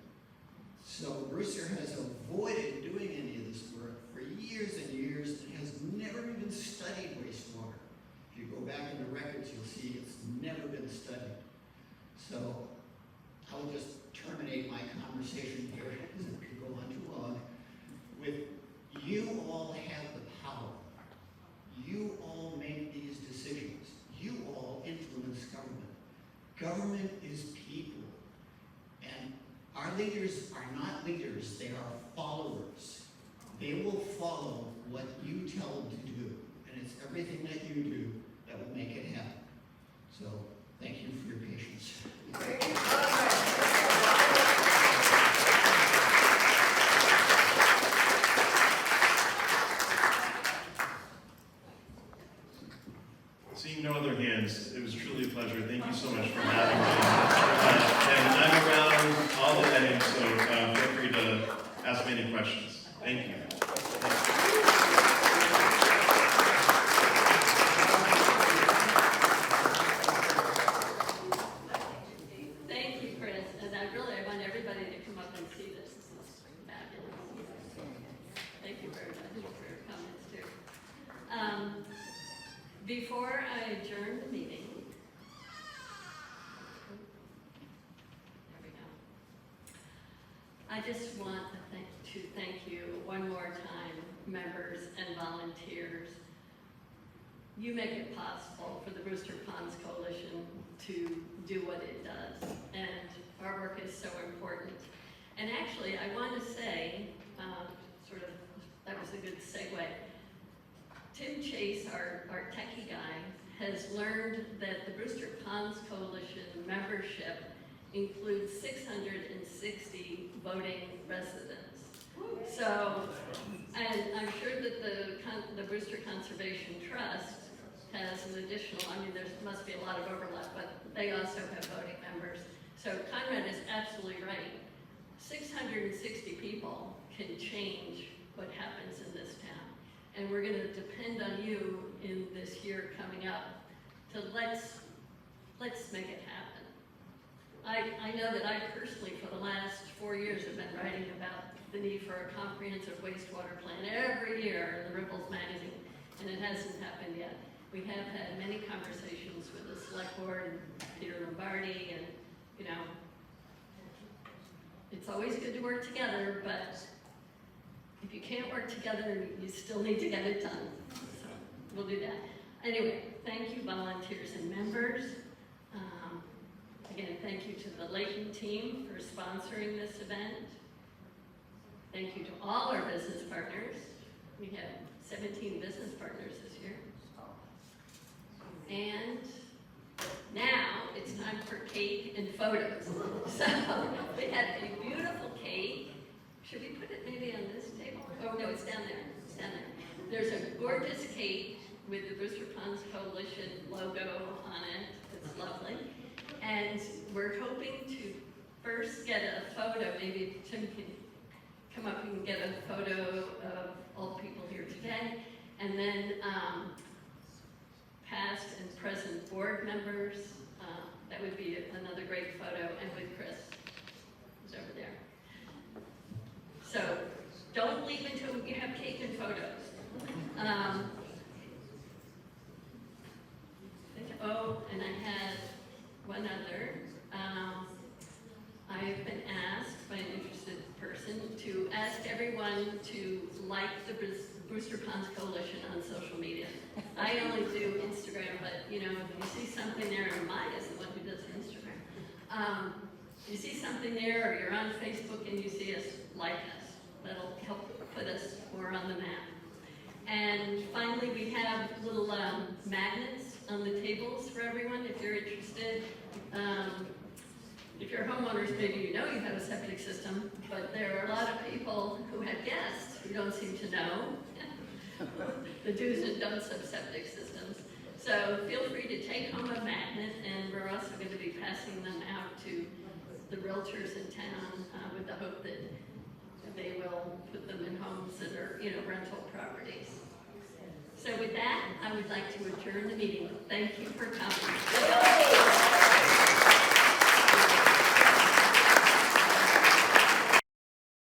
So Brewster has avoided doing any of this work for years and years and has never even studied wastewater. If you go back in the records, you'll see it's never been studied. So I will just terminate my conversation here, because it could go on too long, with you all have the power. You all make these decisions. You all influence government. Government is people. And our leaders are not leaders, they are followers. They will follow what you tell them to do. And it's everything that you do that will make it happen. So, thank you for your patience.
Seeing no other hands, it was truly a pleasure. Thank you so much for having me. And I'm around all the day, so feel free to ask me any questions. Thank you.
Thank you, Chris, and I want everybody to come up and see this. This is fabulous. Thank you very much for your comments too. Before I adjourn the meeting, there we go. I just want to thank you one more time, members and volunteers. You make it possible for the Brewster Ponds Coalition to do what it does, and our work is so important. And actually, I want to say, that was a good segue. Tim Chase, our techie guy, has learned that the Brewster Ponds Coalition membership includes 660 voting residents. So, and I'm sure that the Brewster Conservation Trust has an additional, there must be a lot of overlap, but they also have voting members. So Conrad is absolutely right. 660 people can change what happens in this town. And we're gonna depend on you in this year coming up to let's make it happen. I know that I personally, for the last 4 years, have been writing about the need for a comprehensive wastewater plan every year in the Ripples magazine, and it hasn't happened yet. We have had many conversations with the select board and Peter Lombardi, and it's always good to work together, but if you can't work together, you still need to get it done. So we'll do that. Anyway, thank you, volunteers and members. Again, thank you to the Layton team for sponsoring this event. Thank you to all our business partners. We have 17 business partners this year. And now it's time for cake and photos. So we had a beautiful cake. Should we put it maybe on this table? Oh no, it's down there. It's down there. There's a gorgeous cake with the Brewster Ponds Coalition logo on it. It's lovely. And we're hoping to first get a photo, maybe Tim can come up and get a photo of all the people here today, and then past and present board members. That would be another great photo, and with Chris, who's over there. So don't leave until you have cake and photos. Oh, and I had one other. I've been asked by an interested person to ask everyone to like the Brewster Ponds Coalition on social media. I only do Instagram, but you know, if you see something there, and Maya is the one who does Instagram. You see something there, or you're on Facebook and you see us, like us. That'll help put us more on the map. And finally, we have little magnets on the tables for everyone if you're interested. If you're homeowners, maybe you know you have a septic system, but there are a lot of people who have guests who don't seem to know the do's and don'ts of septic systems. So feel free to take home a magnet, and we're also going to be passing them out to the realtors in town with the hope that they will put them in homes that are, you know, rental properties. So with that, I would like to adjourn the meeting. Thank you for coming.